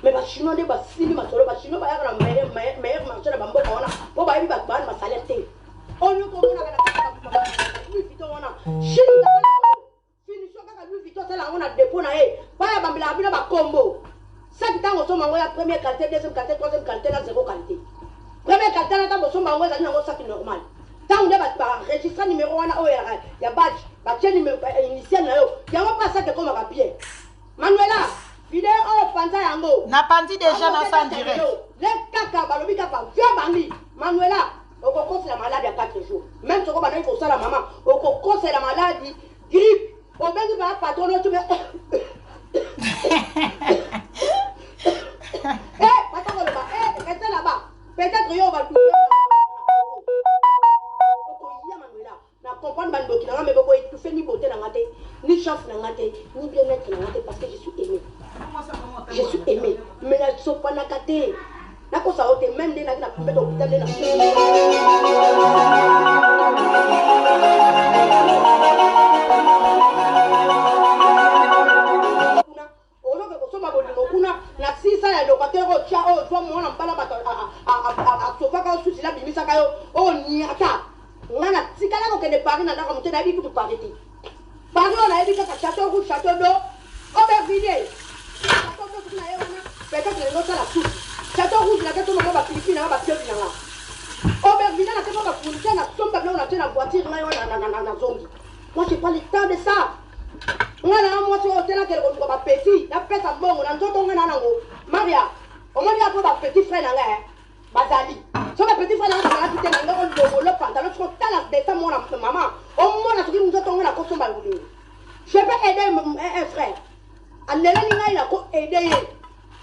Mais les Chinois, les Chinois, les Chinois, meilleur marché de Bambo, pour les salaire. On première qualité, deuxième qualité, troisième qualité, là, zéro qualité. Première qualité, là, t'as besoin d'envoyer un sac normal. Tant on est registre numéro 1, il y a badge, badge numéro initial, il y a pas ça que comme un pied. Manuela, vidéo, Panta Yango. N'a pas dit déjà dans ça en direct. Les caca, balobi capa, viens bandi. Manuela, au coco, c'est la maladie à 4 jours. Même si on va pour ça la maman, au coco, c'est la maladie, grippe. Au même pas patron, tu veux. Attends là-bas, restez là-bas. Peut-être on va le na comprendre bando qui n'a même pas étouffé ni beauté dans la tête, ni chance dans la tête, ni bien-être dans la tête parce que je suis aimée. Je suis aimée. Mais la sopa na kate. Na ko sa ote même na poubelle d'hôpital na. Na sisa ya locataire o tia o zo mo na mbala bato a sofa ka susi la bimisa ka yo o niata ngana tikala ko kende pari na ndaka mutena bi kutu pari ti pari ona ebi ka chateau rouge chateau d'eau Aubervilliers chateau d'eau na yo na peut-être le nota la soupe chateau rouge la kato mo ba Philippines na ba piobi na Aubervilliers na kato ba police na somba blanc na tena voiture na yo na zongi. Moi j'ai pas le temps de ça. Ngana moi sur hôtel que on va petit la pète à bon on entend ngana nango Maria on m'a dit après ba petit frère na nga bazali so ba petit frère na nga qui te na ngo le pantalon sur tala de ça mon maman au moins na tuki nous entend na ko somba ngulu je peux aider un frère alela ni ngai na ko aider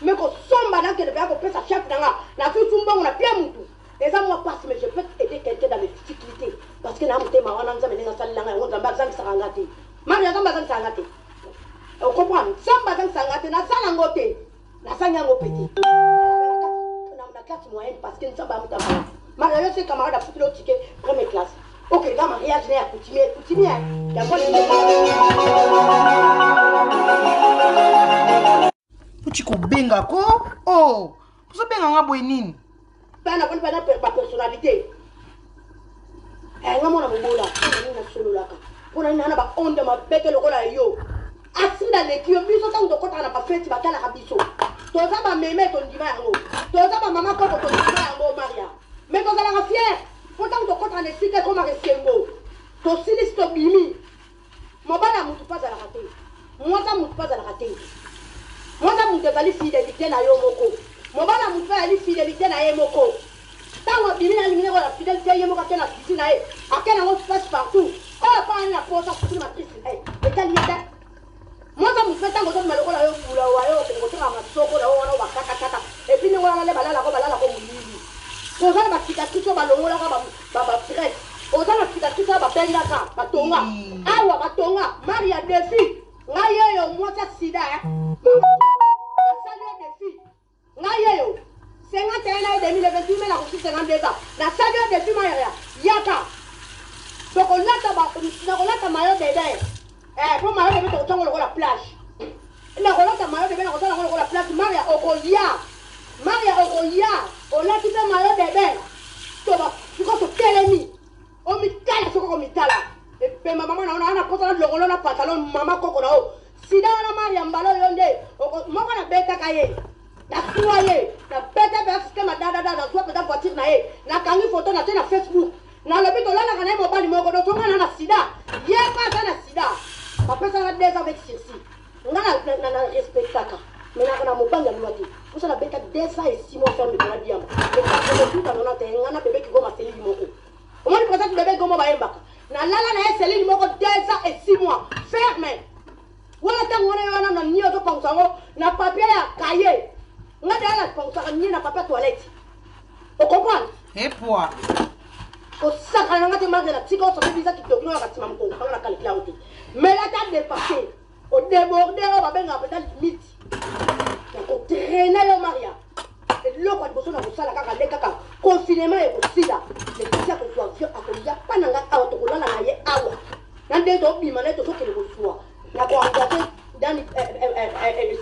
mais ko somba na que le ba ko pesa chef na nga na tout tumba on a bien mutu et ça moi passe mais je peux aider quelqu'un dans mes difficultés parce que na mute ma wana nzambe nga sala nga on zamba zang sarangati Maria zamba zang sarangati. On comprend. Zamba zang sarangati na sala ngote. Na sanya ngo petit. Na classe moyenne parce que nous sommes pas muta. Maria c'est camarade à foutre le ticket première classe. OK, là mariage n'est à coutumier. Il y a quoi de Puchi ko benga ko? Oh, vous benga nga boy nini? Pas na personnalité. Nga mona mbola, na solo laka. Pona nana ba onde ma bete lokola yo. Asina le kio biso tango dokota na ba feti ba kala kabiso. Toza ba meme to ndima yango. Toza ba mama koko to ndima yango Maria. Mais toza la fière. Pourtant dokota na site comme resengo. To silis to bimi. Mobala mutu pas à la rater. Moi ça mutu pas à la rater. Moi ça mutu pas li fidélité na yo moko. Mobala mutu pas li fidélité na ye moko. Tant que bien aligné la fidélité yemo ka na piscine ai akena on passe partout oh pas la porte sur ma piscine ai et quel est moi ça me fait tant que maloko la yo fula wa yo ko to ma soko la wana wa kata et puis ne wana le balala ko mulili ko za ba cicatrice ba longola ko ba stress o za ba cicatrice ba benga ka ba tonga awa ba tonga Maria défi ngaye yo moi ça sida ça défi ngaye yo 51 ans et demi, le 28 mai, la Russie 52 ans. La saga de filles, Yaka. Donc on a ta maillot bébé. Pour maillot bébé, on a la plage. La relate à maillot bébé, on a la plage. Maria Okoya. On a quitté maillot bébé. Tu crois que c'est ennemi. On me cale ce qu'on me cale. Et puis ma maman, on a porté le pantalon, maman Coconao. Si dans la Maria Mbalo Yonde, moi, on a bête cahier. Na soye na bete parce que ma dada na soit peut voiture na e na kangi photo na tena Facebook na le bito la na kana mobile moko do tonga na sida ye pas ça na sida papa ça na des avec circi ngana na respectaka mais na mobanga mwati pour ça na beta 2 ans et 6 mois ferme de la diam et quand on tout dans na ngana bébé qui go ma cellule moko au moins pour ça bébé go mo ba yembaka na lala na cellule moko 2 ans et 6 mois ferme wala tango na na nio to pansango na papier ya cahier on a la pensée ni na papa toilette. On comprend? Et quoi? Au sac, on a demandé la tigre sur le visage qui te donne la bâtiment pour on a calculé. Mais la table dépassée, au débordé, on va bien appeler limite. Donc on traîne le Maria. Et l'eau quand vous avez la caca, les caca, confinement et aussi là. Les petits à soit vieux à cause de pas n'anga à autour là n'a yé awa. Dans des autres bimanettes, tout ce que vous soit. N'a pas engagé dans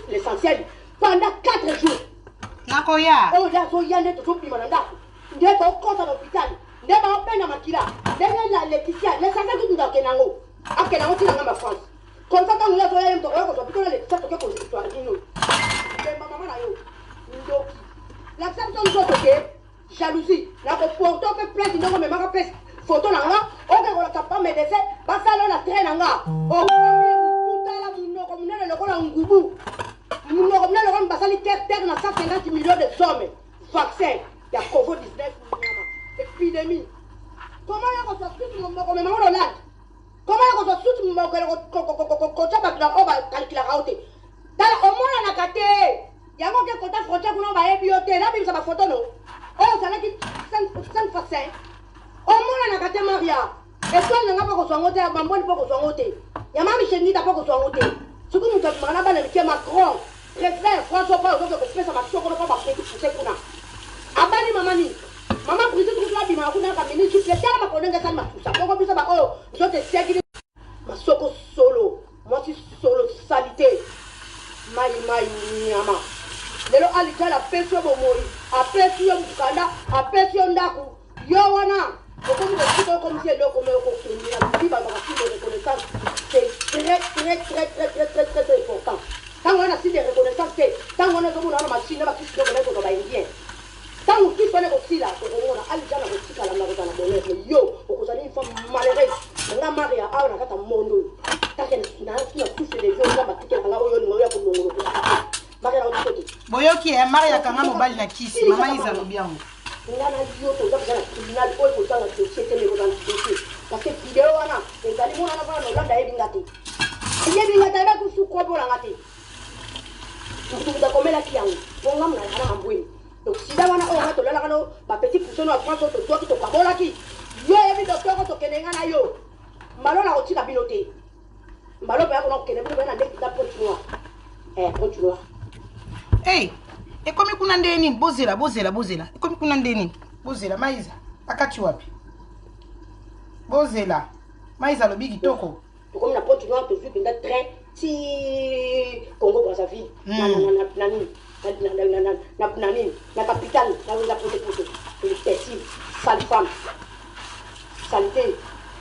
l'essentiel. Pendant 4 jours. Nakoya. Oh, là, so yande to sopi mananga. Ndé to kosa l'hôpital. Ndé ba pena makila. Ndé la Laetitia. Les sasa qui nous a kenango. A kenango ti nanga ma France. Comme ça quand nous a so yande to ko so pitona Laetitia to ke ko histoire dino. Ndé maman na yo. Ndo PDC basala na train nga okutala munoko munene lokola ngubu munoko munene lokola basali terre na 150 millions de hommes vaccin ya COVID-19 nyama épidémie comment ya ko sortir munoko mais mango là comment ya ko sortir munoko ko chapa na oba calcula raute dala omona na kate yango ke kota frontière kuna ba ebiote na bimisa ba photo no oh ça n'a qui 5 vaccin omona na kate Maria étoile nga pas ko songote bamboni pas ko songote ya mami chengi ta pas ko songote suku mutu mana bana ke Macron président François pas ko pesa masoko no pas ba petit pousser kuna abani mama président tout la bima kuna ka ministre le tala ma konenga sana matusa ko bisa ba oh je te sais masoko solo moi si solo salité mai nyama lelo alijala pesio bomoi apesio mukanda apesio ndaku yo wana comme si elle comme de reconnaissance c'est très important quand on a si de reconnaissance quand on a comme une machine va qui se reconnaître dans indien quand on qui connaît aussi là on a alijala aussi kala na kota na bonheur mais yo okozali une femme malheureuse nga Maria a na kata mondo take na tout fait des jours là batike nga oyo ni ngoya ko ndongolo Maria na ototi boyoki e Maria kanga mobali na kisi mama izalo biango ngana yo to za kana tribunal ko ko tanga société me ko dans dossier parce que vidéo wana ezali mona na bana landa ebingati ba ku su ko bola ngati tukuta komela kiango bonga mna na mambweni donc sida wana o ngato lala kana ba petit pousson na France to to to kabola ki yo ebi docteur to kenenga na yo malola ko tika binote malo ba ko no kenenga bana ndeki da continua continua hey ekomi kuna ndeni bozela ekomi kuna ndeni bozela maiza akati wapi bozela maiza lobi kitoko comme na continua to vivre dans train si Congo Brazzaville na capitale na pote le tessim sale femme santé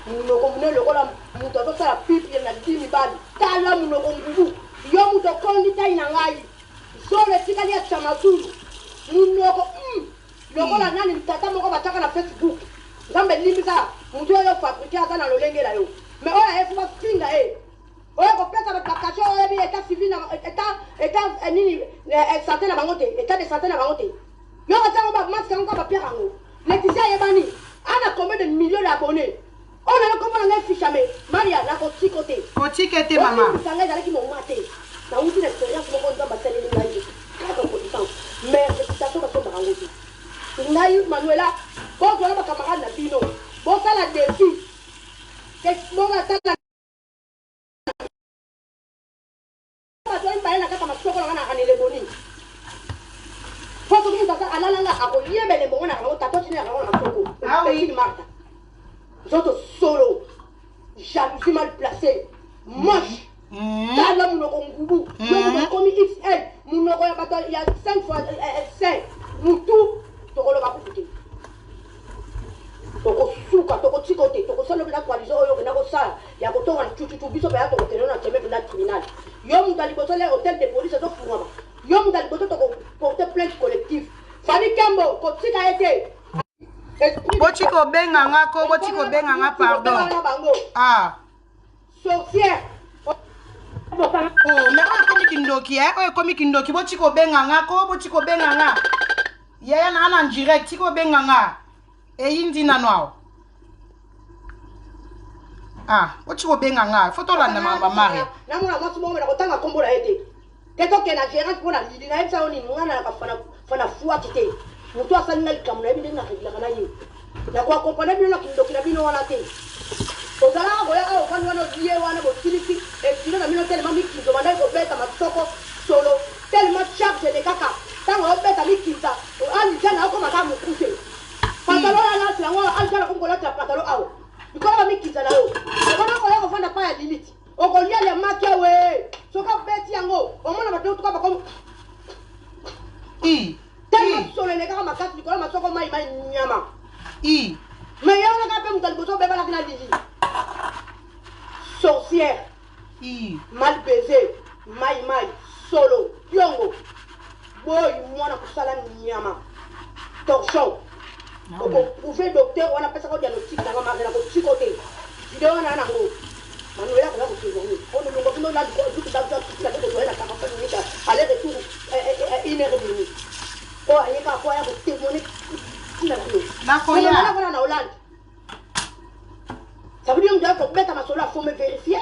munoko munene lokola mutu azosala pipi na 10 bali tala munoko ngubu yo mutu okondi tai na ngai zole tikali ya chamatulu munoko lokola nani tata moko bataka na Facebook ngambe limbisa mutu oyo fabriqué ata na lolenge la yo mais oyo efuba finga oyo kopesa batakasio oyo bi état civil na état nini santé na bango te état de santé na bango te yo katanga ba masque ngo ba pierre ngo Laetitia yebani ana combien de millions d'abonnés on a comment on a fichame Maria na ko tikote mama sanga dala ki mo mate na uti na expérience mo ko ndamba tele ni live ka ko distance mais réputation ba so bango te ngai Manuela ko ko ba camarade na bino bo sala défi que mo ga tala ba to imba na kata masoko na kanele boni foto mimi tata alala ako yebele mo na ko tato chini na ko masoko ah oui Martha Zoto solo, jalousie mal placée, moche. Tala munoko ngubu, yo komi XL, munoko ya bato ya 5 fois 5, mutu tokolo ba kufuti. Toko suka, toko chikote, toko solo bila coalition oyo na ko sala, ya ko tonga chuchu biso ba ya toko teno na teme bila criminal. Yo mutali boso le hôtel de police zo furama. Yo mutali boso toko porter plainte collective. Fani Kambo, ko tika ete. Bochiko benganga ko bochiko benganga pardon ah sorcière oh mais oyo komi kindoki bochiko benganga ko bochiko benganga yaya na ana direct tiko benganga eyindi nanwao ah bochiko benganga foto landa mama mare na mona mwasi mo na kotanga kombola ete ketoke na gérant pour la lili na esa oni ngana na fana fuwa kite mutu asali na likamuna ebi ndenge naregilaka na ye na koakompane bino na kindoki na bino wana te ozalaka koya awa ofandi wana olie wana bosilisi estilo na bino telema mikinzo bandaki kobeta masoko solo telema charge de kaka ntango obeta mikinza alija na okomaka mokuse pantalo alati yango alija na komkolata pantalo awa likolo bamikinza na yo okona koya kofanda pa ya limite okolia le maki we soka beti yango omona bato tuka bakomo solo le kaka makasi likolo masoko mai nyama mais yo na kape mutali boso beba la kina lili sorcière mal baisé mai solo yongo boy mwana kusala nyama torchon oko prouver docteur wana pesa ko diagnostic na mama na ko chikote vidéo on a nango manuela ko ko témoigner on ne longo bino na ko du ta ta la ko ko na ka fa ni ka aller retour 1h30 ko aye ka ko ya ko témoigner na ko ya na Hollande ça veut dire que mettre ma solo faut me vérifier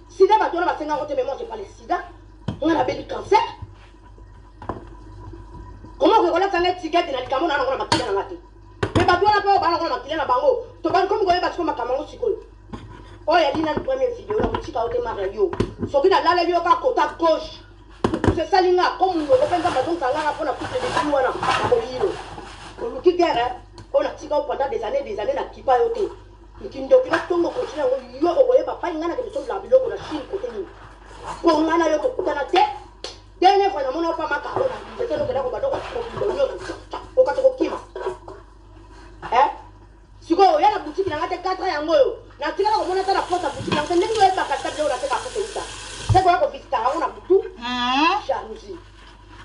sida ba tona ba 50 côté mais moi j'ai pas le sida on a le cancer comment que on a fait ticket na likamo na ngona makila na ngati mais ba tona pa ba ngona makila na bango to ba comme goye ba ko makamango sikolo oh ya dina première vidéo la mutika ote Mario soki na lala yo ka kota gauche c'est ça linga comme on va pensa ba donc ça là pour na coupe de tout wana ko yiro ko luki guerre on a tika pendant des années na kipa yote Kindo kina tongo continue yo oye papa ngana ke so la biloko na Chine côté ni ko ngana yo ko kutana te dernière fois na mona pa maka ona peut-être que ko badoko ko yo o ka to kima siko ya na boutique na ngate 4 yango yo na tika ko mona ta la porte boutique na ndenge yo ba ka ta yo na te ka ko uta c'est quoi ko visita ona butu jalousie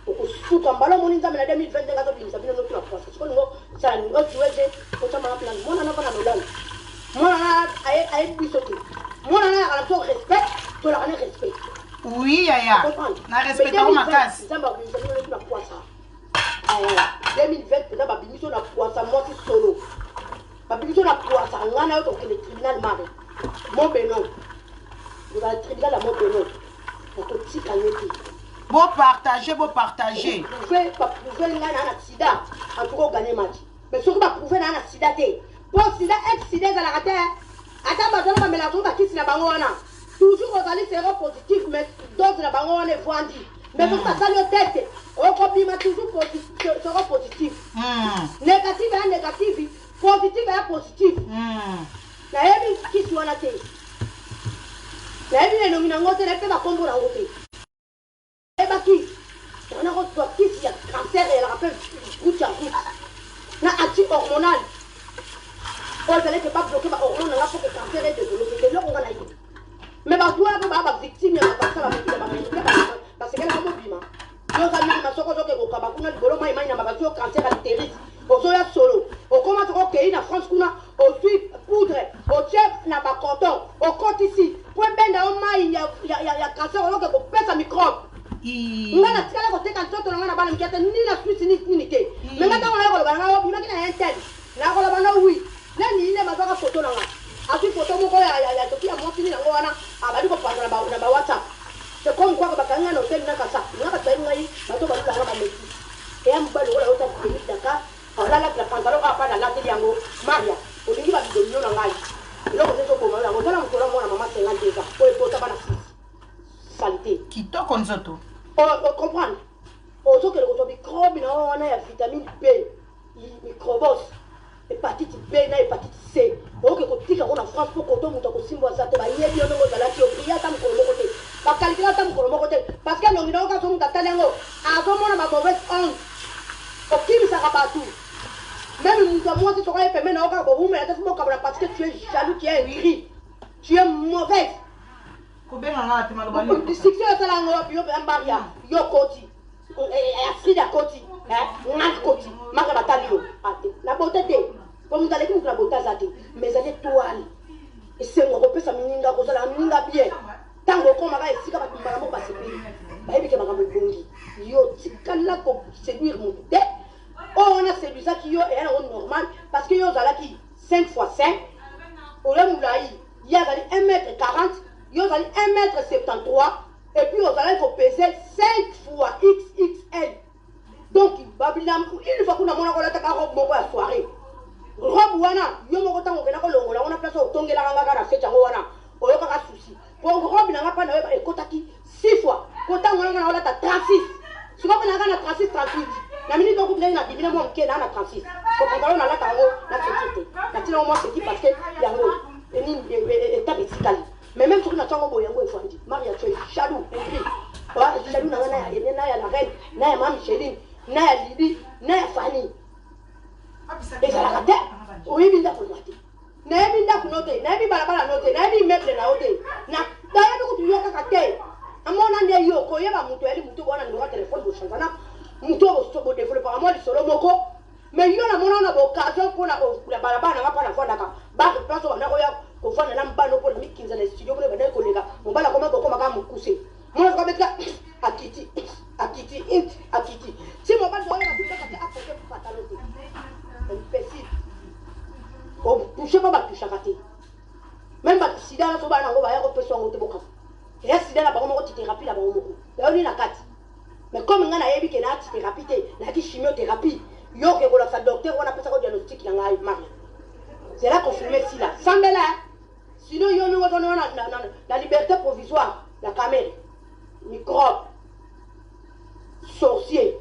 ko suka mbalo moni nzambe na 2020 ngato binisa bino no tuna poste siko ngo sala ngo tuweze ko tama plan mona na bana nolala moi aye bisoto moi na la respect to la respect oui yaya na respect au makasi ça va bien na poisa 2020 peut-être ba bimiso na poisa moi qui solo ba bimiso na poisa ngana yo to ke le tribunal mare mon benon le tribunal la mon benon pour que tu calmes beau partager prouver pas prouver ngana na accident en tout cas gagner match mais surtout pas prouver na accident pour sida ex-sida à la terre, attends, ma mélange qui si la banane. Toujours aux alliés séropositifs, mais d'autres la banane est vendue. Mais pour ça, ça le tête, au compliment toujours séropositif. Négatif et négatif, positif et positif. La émi qui soit la tête. La émi est nominée en côté, elle fait la combo en côté. Et bah qui on a reçu qui s'il y a cancer et elle rappelle goutte à goutte. Na anti-hormonal. On ne peut pas bloquer ma hormone là pour que le cancer est développé. C'est là qu'on a eu. Mais ma toi, ma victime, parce qu'elle a un mobile. Yo amis, ma soko zoke ko kabakuna libolo mai mai na magazo cancer altéris. Ozoya solo. O comment to ok na France kuna, o suit poudre, o chef na ba coton, o compte ici. Pour benda o mai ya cancer o ko pesa microbe. Ngana tikala ko teka ntoto ngana bana mkiata ni na suite ni te. Mais ngata ngala ko bana o bima kina intel. Na ko bana oui. Nani ile mazaka photo nanga. Asi photo moko ya tokia mwasi ni nango wana. Abadi ko panga na ba WhatsApp. C'est comme quoi que bakanga no tel na kasa. Ngaka tsayi ngai bato ba lula ba meti. Et ambalo wala ota kuni daka. Ala la pantalon apa na la teli yango. Maria, olingi ba bidonyo na ngai. Loko seso ko mala ngotala mkola mwana mama 50 ans. Ko epota bana saleté. Kitoko nzoto. On comprendre. Ozo ke ko microbe na wana ya vitamine B. Microbos. Hépatite B na hépatite C. Ok, quand tu es en France, pour que tu aies un ça te va y aller, tu vas aller au prier, tu vas aller au calculer, tu vas aller parce que nous avons quand on t'a tellement, à ce moment ma mauvaise honte. Pour qui ça va partout. Même moi, si tu aurais fait maintenant, on va mais parce que tu es jaloux, tu es gris, tu es mauvaise. Si tu es là, tu es un barrière, tu es côté, Frida côté, Nat côté, Marabatalio, la beauté. Comme vous allez dire que la beauté est mais elle est toile. Et c'est un repère, ça m'inga, ça m'inga bien. Tant que comme on ici, quand on va passer pays, bah il y a des gens qui yo, c'est là pour séduire mon tête. On a séduit ça qui yo est un normal parce que yo zala qui 5 x 5. Au lieu il y a 1m40, yo zali 1m73 et puis au zala il faut peser 5 x XXL. Donc il faut qu'on a mon la robe mon la soirée. Robe wana yo moko tango kena ko longola ona place otongela kanga na fete yango wana oyoka ka souci pour robe na ngapa na yo ekotaki 6 fois kota ngona na wala ta 36 siko na kana 36 38 na minute ko kuna na bibina mo mke na 36 ko pangalo na la tango na société na tina mo c'est parce que yango eni état médical mais même sur na tango bo yango efandi Maria tu es jaloux compris wa jaloux na ya la reine na ya mam Micheline na ya Lily na ya Fanny. Et ça la tête, oui, bien d'accord. N'aimez pas noter, n'aimez pas la noter, n'aimez mettre la noter. Na, d'ailleurs, tu as qu'à terre. À mon année, yo, quand il y a mon toile, mon toile, on a un téléphone de Chanzana, mon toile, au développement, moi, du solo moko. Mais il y a mon occasion pour la balabana, n'a pas la fois d'accord. Bas de place, on a kofana na mbano pour mi 15 na studio pour bana kolega mobala koma kokoma ka mukuse moi ko metla akiti si mobala doya ka tuka ka apote pantalon imbécile on touche pas touche kati même ba sida na so bana ngo ba ya ko peso ngo te boka ya sida na ba ngo ti thérapie la ba ngo ya ni na kati mais comme ngana yebi ke na thérapie te na ki chimiothérapie yo ke ko la docteur on appelle ça diagnostic na ngai maria c'est là qu'on filme si là sans là sinon yo nous on la liberté provisoire la caméra microbe sorcier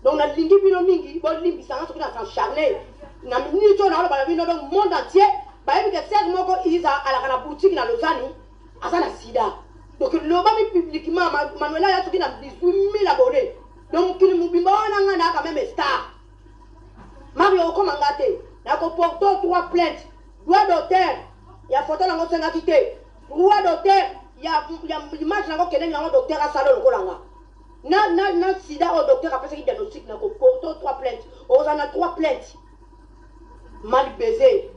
donc na lingi bino mingi bon limbi ça on a s'encharner na minute on a ba bino donc monde entier ba yebi ke serre moko isa à la boutique na Lausanne asana sida donc le ba mi publiquement Manuela ya tuki na 18000 abonnés donc kili mubimba wana ngana quand même star Mario comme ngate na ko porto 3 plaintes droit d'auteur ya photo na ngo senga kité droit d'auteur ya image na ngo kene na ngo docteur a salon ko langa na sida au docteur après qui diagnostic na ko porto 3 plaintes on a 3 plaintes mal baisé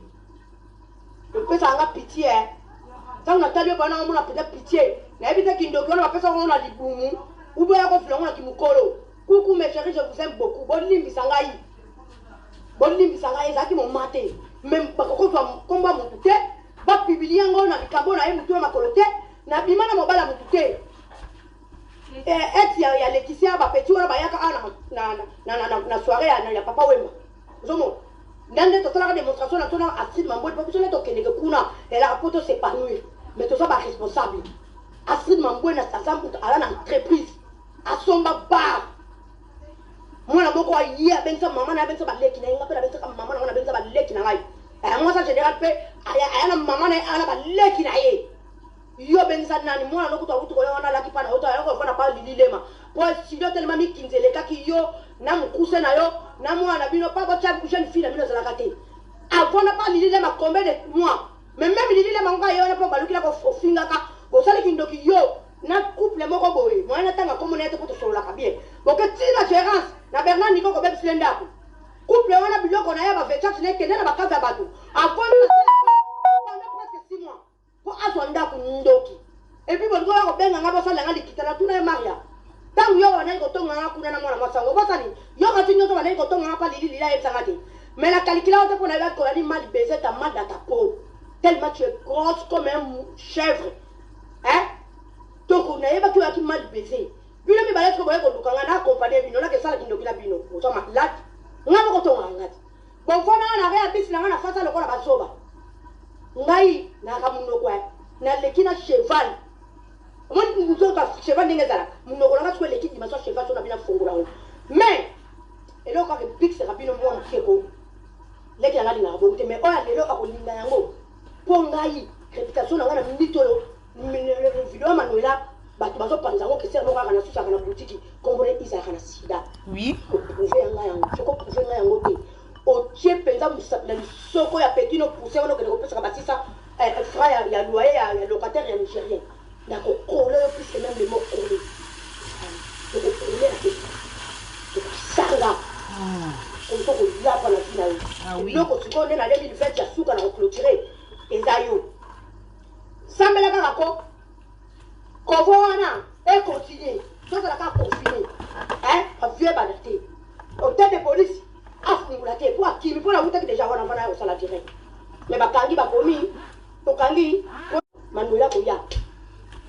le pesa nga pitié ça on a tali bana on a peut-être pitié na ebite kindoko na pesa on a libumu ou bien ko flongo na kimukolo coucou mes chéris je vous aime beaucoup bon limbi sangai bon limbi sangai zaki mon maté même pas ko to combat mon tuté ba publier ngo na likabo na mutu na kolote na bimana mobala mututé ex ya Laetitia ba petit wana ba yaka na soirée ya papa wemba zomo ndande to la démonstration na tona Astrid Mambo pas besoin to kende kuna elle a poto s'épanouir mais to ça ba responsable Astrid Mambo na sasa mtu ala na entreprise asomba bar mwana moko ayia benza mama na benza ba leki na inga pe benza mama na benza ba leki na ngai moi ça général pe aya na mama na ala ba leki na ye yo benza nani mwana lokuta utu ko wana laki pana uta yako fana pa lililema po studio tellement mi kinzele kaki yo na mukuse na yo na mwana bino pa ko tcha jeune fille na bino za la kate avant na pa lililema combien de mois mais même lililema nga yo na pa baluki la ko finga ka bo sali kindoki yo na couple moko boye moi na tanga comme on était pour te solo la bien bon que tina gérance na Bernard Nico ko beb slenda couple wana biloko na ya ba vecha tine kende na bakaza batu avant na presque 6 mois pour azwanda ku ndoki et puis bon ko benga ngaba sala ngali kitala tuna ya Maria tangu yo wana ko tonga kuna na mwana masango basani yo ka tinyo to wana ko tonga pa lili la ebsanga te mais la calcula on te pour la ko ni mal baiser ta mal dans ta peau tellement tu es grosse comme un chèvre hein donc on a pas qui mal baiser bino mi balais ko boye ko lukanga na accompagner bino na ke sala kindoki la bino o sama lat ngaba ko tonga ngati bon fona na rea bisi na fasa lokola basoba ngai na kamundo kwa na lekina cheval moi nous ka cheval ninga zala mundo ko na ka leki di maso cheval so na bina fongola mais et là quand que big c'est rabino mo mkeko leki na ngali na bonte mais oya lelo akolinga yango po ngai réputation na ngana mitolo video Manuela batu bazo panza ngo kese mo kana susa kana boutique kombone isa kana sida oui ko prouver nga yango ko prouver nga yango te o tie penza musapela soko ya petino pousser ono ke ko pesa basisa frère ya loyer ya locataire ya nigérien na ko coller plus même les mots coller ko coller la tête ko sanga comme ça ko ya pa la finale ah oui loko siko ne na 2020 ya suka na clôturer ezayo sambela kaka ko wana et continuer ça ça la ka confiner a vieux badate hôtel de police afungula te pour akimi pour la route que déjà wana fana au sala direct mais bakangi bakomi tokangi Manuela ko ya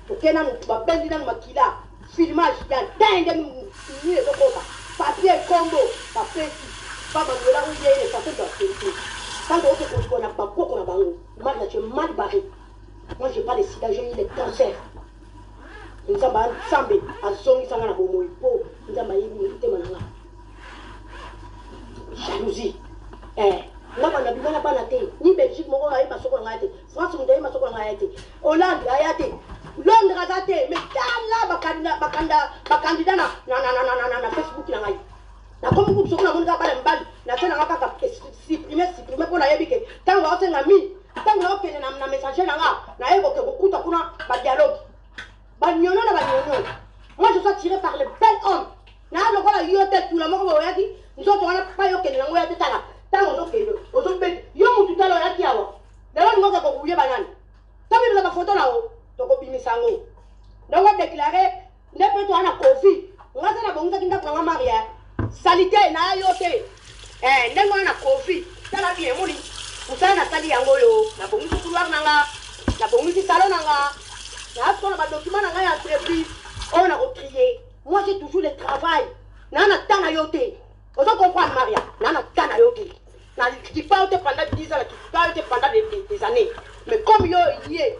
to kena mutu babendi na makila filmage ya tende ni le koka papier combo papeti pa Manuela ou bien les papiers doivent faire quand on a pas beaucoup na bango mal tu mal barré moi j'ai pas les sida j'ai eu les cancers nzamba sambe azongi sanga na bomoyi po nzamba yibi te mananga jalousie ngaba na bimana bana te ni Belgique moko ayi masoko nga te France mo ayi masoko nga te Hollande ayate Londres azate mais tala bakandida na Facebook na ngai na comme ku soko na monga bala mbali na tena ngaka ka supprimer pour na yebike tango osenga mi tango okene na messager na nga na yebo ke bokuta kuna ba dialogue ba nyono na ba nyono moi je suis tiré par les belles hommes na lo kola yote tout la moko boyaki nzoto wana pa yokene na ngoya tetala tango okene ozombe yo mutu talo yaki awa na lo ngoka ko photo là-haut. Donc, Bimisango. Donc, on a déclaré, n'est pas toi, on a Covid. On a dit, on a dit, on a marié. Salité, na yote. N'est pas on a Covid. Ça l'a bien, mon lit. Vous savez, on a sali yango yo. Na bongi si couloir nanga. Na bongi si salon nanga. Na on a pas document nanga ya entreprise. On a retrié. Moi, j'ai toujours le travail. Na na tana yote. Vous comprenez, Maria? Na na tana yote. Na qui pas pendant 10 ans, qui pas pendant des années. Mais comme yo y est,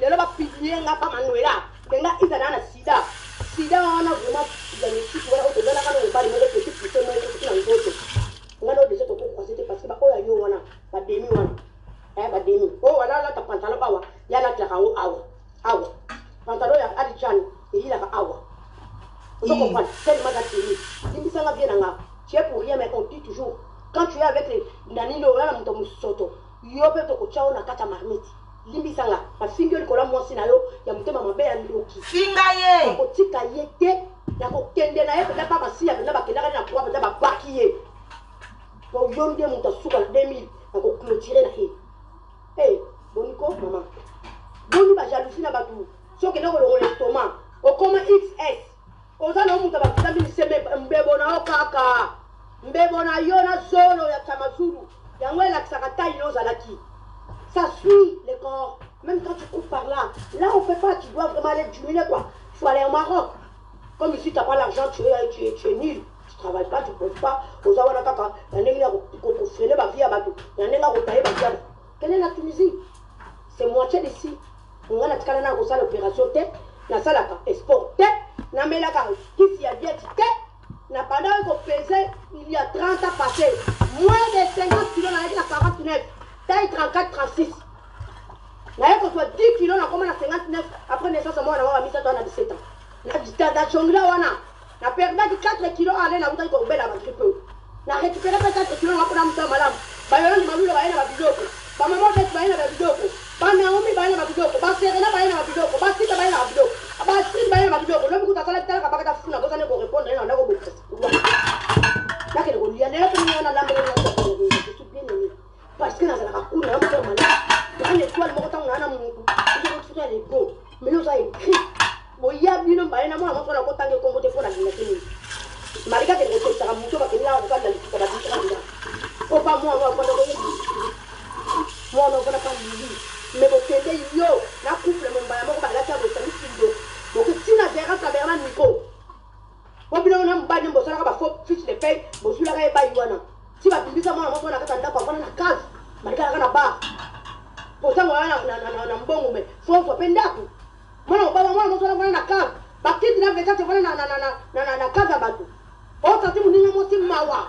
il va publier nga pas Manuela. Tenga isa na sida. Sida on a vraiment dans les sites voilà on donne quand on parle de petit petit mais tout dans d'autres. On a déjà tout pour passer parce que ba oya yo wana ba demi wana. Ba demi. Oh wala la ta pantalon ba wa. Ya la tla kawo awa. Pantalon ya Adjan il a awa. Vous comprenez? C'est le magasin. Il me semble bien nga. Tu es pour rien mais on dit toujours quand tu es avec les Danilo là mon tomo soto. Yo pe to ko chao na kata marmite. Limbisanga ba fingo kola mwasi na yo ya mutema mabe ya ndoki finga ye ko tika yete ya ko kende na ye pe ba basi ya ba kenda na kwa ba baki ye ko yonde muta suka 2000 na ko clôturer na ye eh boniko mama boni ba jalousie na batu so ke ndako lo l'estomac o koma XS oza na muta ba kutami seme mbebo na okaka mbebo na yo na zolo ya Tamazulu yango la kisakata inoza laki. Ça suit le corps. Même quand tu coupes par là, là on ne fait pas, tu dois vraiment aller diminuer quoi. Il faut aller au Maroc. Comme ici, tu n'as pas l'argent, tu es nul. Tu ne travailles pas, tu ne poses pas. Aux Awana Kaka, il y en a qui freiner ma vie à Batou. Il y en a qui tailler ma vie à Batou. Quelle est la Tunisie? C'est moitié d'ici. On a l'opération T, on a ça exporté, on a mis la carte. Ici, il y a bien T. Pendant qu'on pesait, il y a 30 ans passés. Moins de 50 kilos, on a dit la 49. Taille 34-36. Là, qu'on soit 10 kilos, on a commandé à 59. Après naissance, moi, on a mis ça dans 17 ans. La chongla, on a perdu 4 kilos, allez, on a mis ça dans la grippe. On a récupéré 4 kilos, on a mis ça dans la bayola, on a mis la vidéo. Ba maman, on a mis la vidéo. Ba Naomi, on a mis la vidéo. Ba Serena, on a mis la vidéo. Ba Sita, on a mis la vidéo. Ba Street, on a mis la vidéo. L'homme qui a salé, on a pas de fou, on a besoin de répondre, on a beaucoup de là, qu'il y a des gens qui ont la parce que dans la cour, on a un étoile, on a un mot, mais nous avons écrit. Il y a une femme, il y a une femme, il y a une femme, il y a une femme, il y a si va bimbisa mwana moko na kata ndako afana na kazi malika kana ba posa mwana na mbongo me fo pendako mwana baba mwana moko na kazi bakiti na veta te fana na kaza batu o tati muninga mosi mawa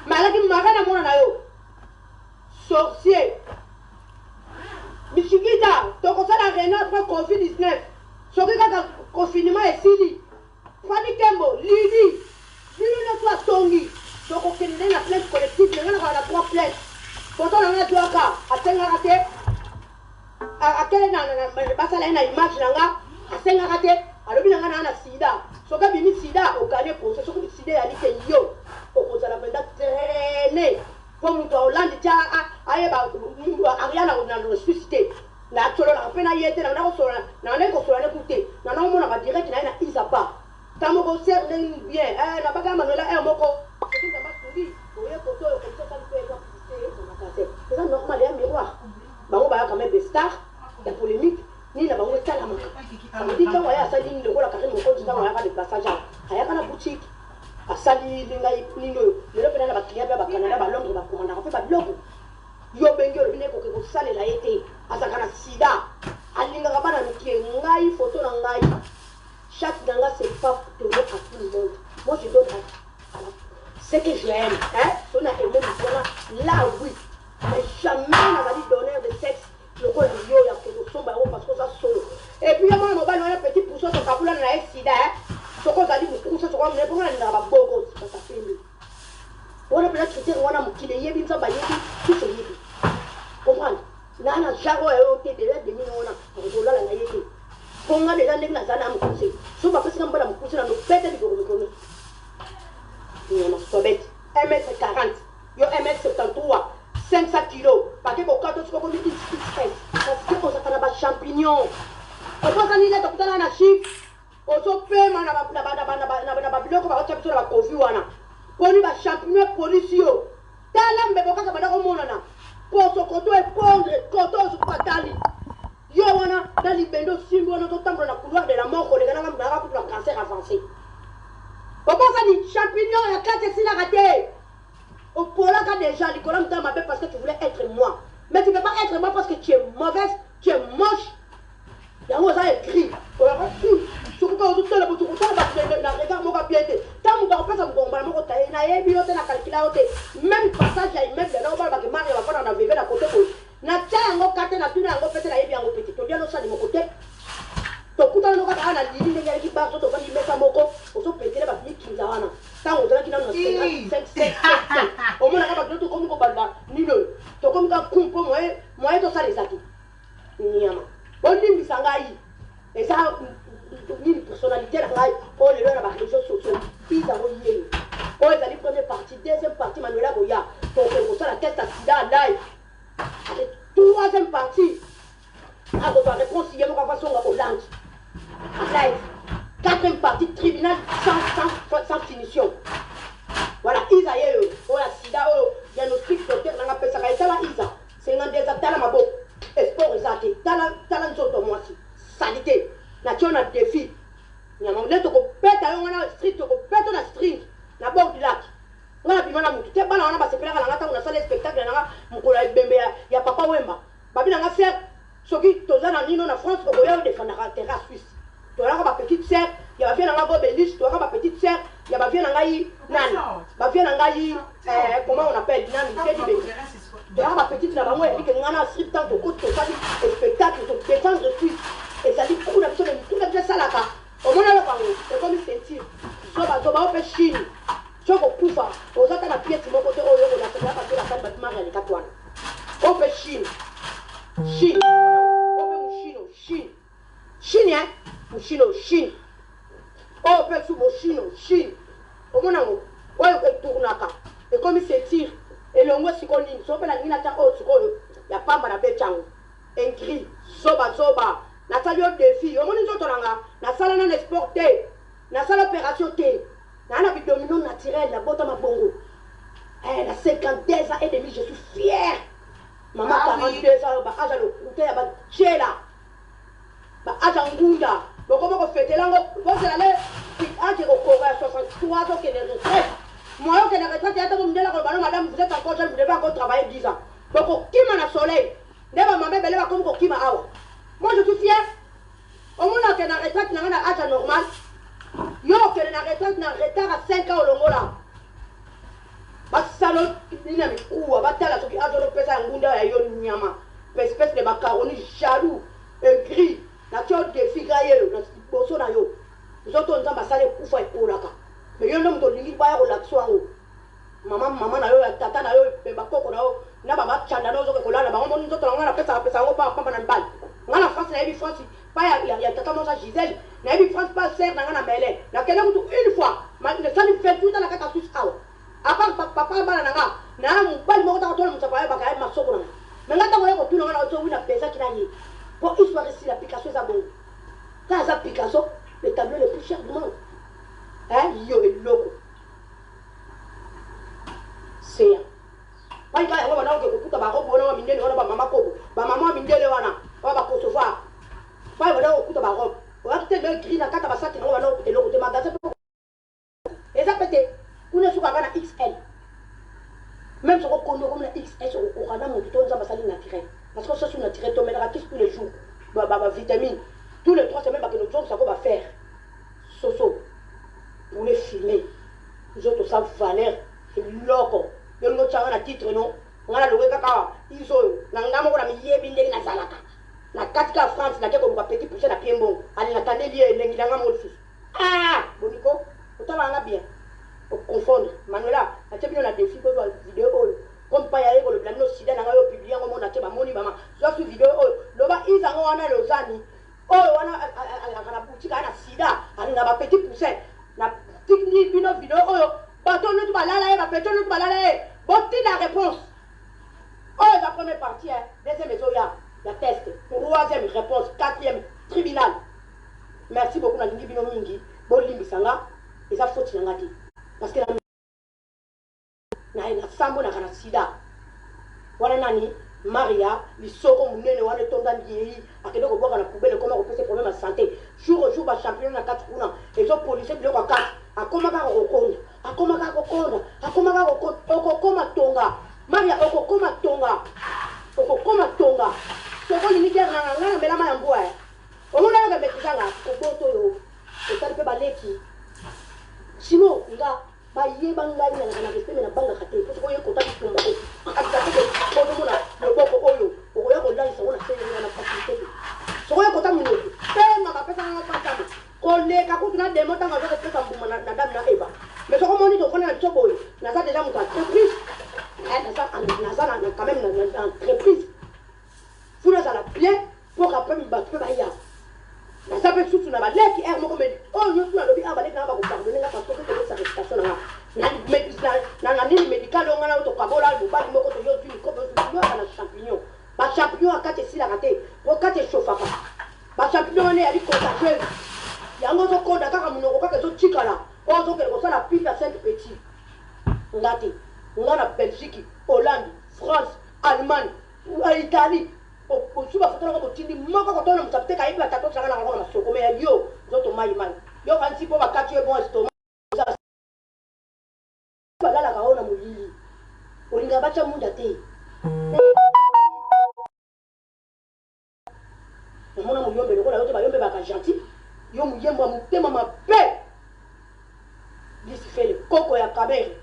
malaki magana mwana na yo sorcier Michigida toko sala réunion après Covid-19 soki kaka confinement esili Fadi Kembo Lidi Lidi toi tongi donc on fait la plainte collective, il y a 3 plaintes. Pourtant on a 3 cas. À 5 raté. À quelle image là à 5 raté. Alors bien on a sida. Ce que bimi sida au gagner pour ce que sida a dit yo. Au cause la peine traîner. Comme on Hollande déjà aye ba Ariana on a ressuscité. Na tolo la peine ayete na ko sola. Na ne ko sola ne écouter. Na no mona ba direct na Isapa. Tamo ko ser bien. Na baga Manuela moko. C'est ça normal, il y a un miroir. Il y a quand même des stars, des polémiques, ni la banque de la marque. Ça veut dire qu'il y a ça, il y a la carrière de mon compte, il y a des passages. Il y a une boutique. À Sali, il y a une client, il y a Canada, Londres, il y a commandant, il y a pas de logo. Yo bengo, il y a une salle, il y a été. À sa canne sida. À l'ingabana, il y a une photo dans l'aïe. Chaque danga, c'est pas pour donner à tout le monde. Moi, je donne à ce que j'aime, hein, on a aimé le là oui, mais jamais on a dit donner de sexe, le corps de yo, il y a quelque chose parce que ça solo. Et puis, moi, on a un petit pousson sur le caboulan, on a sida, hein, ce qu'on a dit, pour ça, on a dit, on a bogo, c'est pas ça fait. On a peut-être traité, on a moqué les yébis, ça va y aller, tout ce yébi. Comprendre? Là, on a jarro et ôté des lettres de millions, on a la naïveté. On a déjà négligé ça, on a poussé. Sauf parce qu'on va pousser dans nos bêtes de gros. On a 1m40, 1m73, 500 kg. Parce que quand on se dit parce que ozaka na champignon okozani leta kutana na chiffre ozopema na babiloko bakotia biso na bakovi wana poni bachampignon polisi yo tala mbebo kaka banda komonana poso koto epondre koto ozokatali yo wana na libendo simbi wana totambola na couloir de la mort kolega nanga mudaka kutu na cancer avancé okozani champignon ya kati esilaka te opolaka déjà likola mutala mabe parce que tu voulais être moi mais tu ne peux pas être moi parce que tu es mauvaise tu es moche yango ça écrit sokuka ozotala botokotala na regard moko bien te ntango moto akopesa mokongombala moko taye nayebi yo te na calcula yo te même passage ya immeuble na obala bake mari bafana na veve na kote boye na tia yango kate na tuna yango pete nayebi yango pete tolia nosali moko te tokutana no kaka na lili ndenge aleki baso tofandi mesa moko ozopetele bato mikinza wana ntango ozalaki nano na 5 omonaka bato tokomi kobaluka nino tokomi ka kumpo moye tosalesaki nyama olimbisa ngai eza nini personnalité na ngai oyo lelo na baréseau sociaux izango yeye oyo ezali première partie deuxième partie manuela koya tokende kosala test ya sida ya live troisième partie akozwa réponse ye moko afasonga kolandi a live quatrième partie tribunal sans finition voilà isa yeyo oyo ya sida oyo diagnostic docteur nanga pesaka etala isa 52 ans tala maboko esport eza te tala nzoto mwasi salite na tio na défi nyama nde tokopeta yo wana street tokopeta na string na bord du lac ngana bima na mutu te bana wana basepelaka nanga ntango nasala spectacle nanga mokolo ya ebembe ya papa wemba babi nanga ser soki toza na nino na France okoya odefendaka terrain suisse toyaka bapetite ser ya bavie nanga gobeliche toyaka bapetite ser ya bavie na ngai nani bavie na ngai comment on appelle nani tedibe toyaka bapetite na bango ebike ngana strip tant tokoti tosali spectacle todéfendre suisse ezali kuku na biso na mitu na biso esalaka omona yo bango ekomi sentir zoba ope chine soko kufa ozata na pièce moko te oyo onasekela parce que la femme batima ya lekati wana ope chine ope mushino ope su moshino chine omona ngo oyo etournaka ekomi sentir elongo siko nini sopela nini ata oyo sikoyo ya pamba na bechango engri zoba nasali yo défi omoni nzoto nanga nasala nana sport te nasala opération te nana bidomino naturel na bota mabongo na 52 ans et demi je suis fier maman 42 ans baaja lokute ya bajela baaja ngunda bokomo kofetelango bozela le ake kokora ya 63 ans okende retraite moi okende retraite yata komindela kolobano madame vous êtes encore jeune vous devez encore travailler 10 ans bokokima na soleil nde bamama ebele bakomi kokima awa moi je suis fier au moins on a retraite na âge normal yo okende na retraite na retard à 5 ans olongola basalo nina mikuwa batala soki âge olopesa ya ngunda ya yo nyama espèce de macaroni jaloux gris na tio défi gayeyo na boso na yo nzoto nzambe asala ekufa ekolaka mais yo nde moto olingi baya kolakisa yango mama na yo ya tata na yo bakoko na yo na babachanda na ozoke kolala bango moni nzoto nango napesa yango pamba na mbali nga na France nayebi France pa ya tata mosa Gisèle nayebi France pa ser nanga na mele nakende kutu une fois nesali 28 ans na kata Suisse awa apart papa bana nanga na mobali moko taka tola mosapa ye bakaye masoko nanga mais nga ntango ya kotuna nga na ozowina pesaki na ye po histoire esi la Picasso eza bongo ka aza Picasso le tableau le plus cher du monde yo eloko seya bayika yango bana oke kokuta barobo wana wa mindele wana bamama kobo bamama wa mindele wana oyo bakosovoir bayi bana okuta barobe oyaki te me gris na kata basaki yango bana okuta eloko te magasin eza pete kuna sukaka na XL même soko kondo komi na XL sokokoka na motu to nzambe asali naturel parce que sosu naturel tomelaka kisi tous les jours bavitamine tous les 3 semaines bakende ozongisa bafaire soso pour les filmer nzoto sa valeur eloko yongo tshanga na titre no ngala lowe kaka iso na ngamo ko na miyebi ndenge na zalaka na katika France na keko luka petit pousser na piembo ali na tandeli elengi na ngamo lusu boniko otala nga bien o confondre manuela atebino na défi ko vidéo oyo comme pa ya ko le blamino sida na ngayo publier ngo mona teba moni mama so su vidéo oyo loba izango wana lozani oyo wana akana boutique ana sida ali na ba petit pousser na tikni bino vidéo oyo bato nous balala ba peto nous balala botti la réponse oh la première partie deuxième maison ya La test. Troisième réponse. Quatrième, tribunal. Merci beaucoup, Nadingi Bino Mingi. Bon, Limbisanga. Et ça, faut qu'il y ait. Parce que la Sambo n'a pas sida. Voilà, Nani, Maria, les soko, Mounene, Wane Tonda, Yéhi, à quel point on a poubelle, comment on peut se problèmes de santé. Jour au jour, le champion n'a 4 coulants. Et les policiers, ils ont 4. À comment on a reconnu. À comment on a reconnu. À comment on a reconnu. Okokoma Tonga. Maria, Okokoma Tonga. Okokoma Tonga. Soko, il n'y a rien, mais la main en bois. Au moment où on a mis ça là, au boto, et ça ne peut pas l'équipe. Sinon, là, ba yeba ngai na respect na banga kate ko ko yeko ta tumba ko akata ko ko mona no boko oyo ko yeko ndani sa wona sele na facilité so ko yeko ta munyo pema ba pesa na pata ko le ka ko tuna demo ta ngazo pesa mbuma na dam na eba mais so ko moni to fona na tsobo na sa déjà muta entreprise na sa na quand même na entreprise funa ça la bien pour après me battre ba ya na ça peut tout na ba leki er mo ko me oh yo tuna lobi aba leki na ba ko pardonner na parce que c'est sa réputation na na nini médical on a auto kabola le bas moko to yo tu ko yo na champignon ba champignon akate sila kate ko kate chofa pa ba champignon ne ali contagieux yango to konda kaka munoko kaka zo chikala o zo ke ko sala pipe à 5 petits ngati ngana Belgique Hollande France Allemagne Italie o suba fotola ko tindi moko ko tona mutapte ka ipa tato sanga na ko na soko me yo zo to mai yo kan si po ba kati e bon estomac balala kaona mulili olinga bacha munda te mona muyombe lokola yote bayombe baka gentil yo muyembo mutema mabe d'ici fait le coco ya kabere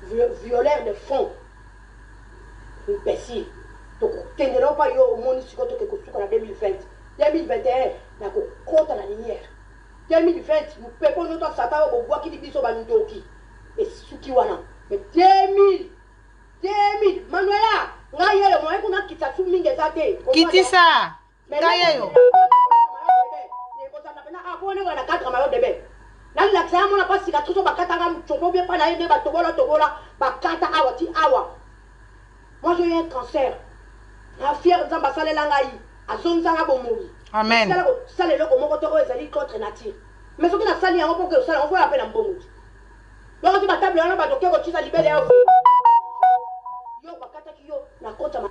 violeur de fond imbécile donc tenelo pa yo moni sikoto ke kusuka na 2020 2021 na ko kota la lumière 2020 nous pepons notre satan au bois qui dit biso bandoki et suki wana mais 2000 Manuela ngaye le moyen qu'on a kita su mingi zate kitisa ngaye yo ne ko sana pena abone wana 4 mayo debe na la xamo na pas cicatrice bakata ngam chopo bien pa na yende ba tobola bakata awati awa moi j'ai eu un cancer na fier nzamba sale la ngai azonza nga bomori amen sale loko moko to ezali contre nature mais soki na sali yango pour que sale on voit appel en bomori. Donc si ma table là ba docteur ko tisa libéré yo bakata ki yo na kota ma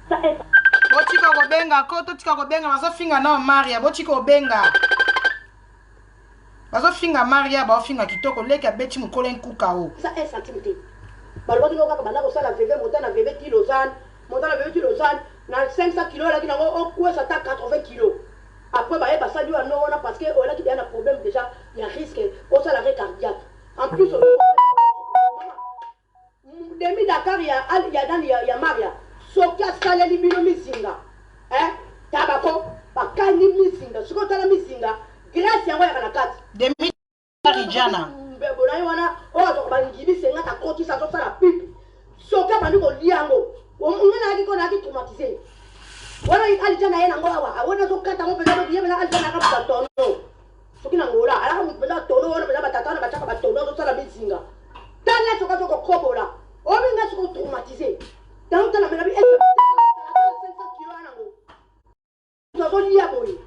ça est botika ko benga ko to tika ko benga bazo finga na Maria botika ko benga bazo finga Maria ba finga kitoko leka beti mukole nkuka o ça est centimètre balwa ki loka bana ko sala VV monta na VV kilozane monta na VV kilozane na 500 kg là ki na o quoi ça ta 80 kg après ba ba sali wa no na parce que on a qui a un problème déjà il y a risque au ça l'arrêt cardiaque. En plus, demi Dakar il y a Maria. Sokia sale libino misinga. Tabako, bakani misinga. Suko tala misinga. Grâce yango ya kanakati. Demi Marijana. Bona yona o to bangibi senga ta koti sa so sala pipi. Sokia bandi ko liango. Ngana aki ko na aki traumatisé. Wala alijana yena ngo awa. Awona so kata mo pesa do yebela alijana ka batono. Soki na ngola ala ka mutbela tono wona bela batata na bataka batono so sala misinga. Tala soka soko kobola. O binga soko traumatisé. Dans ta la mena bi est 500 kg anango. Muto lia boy.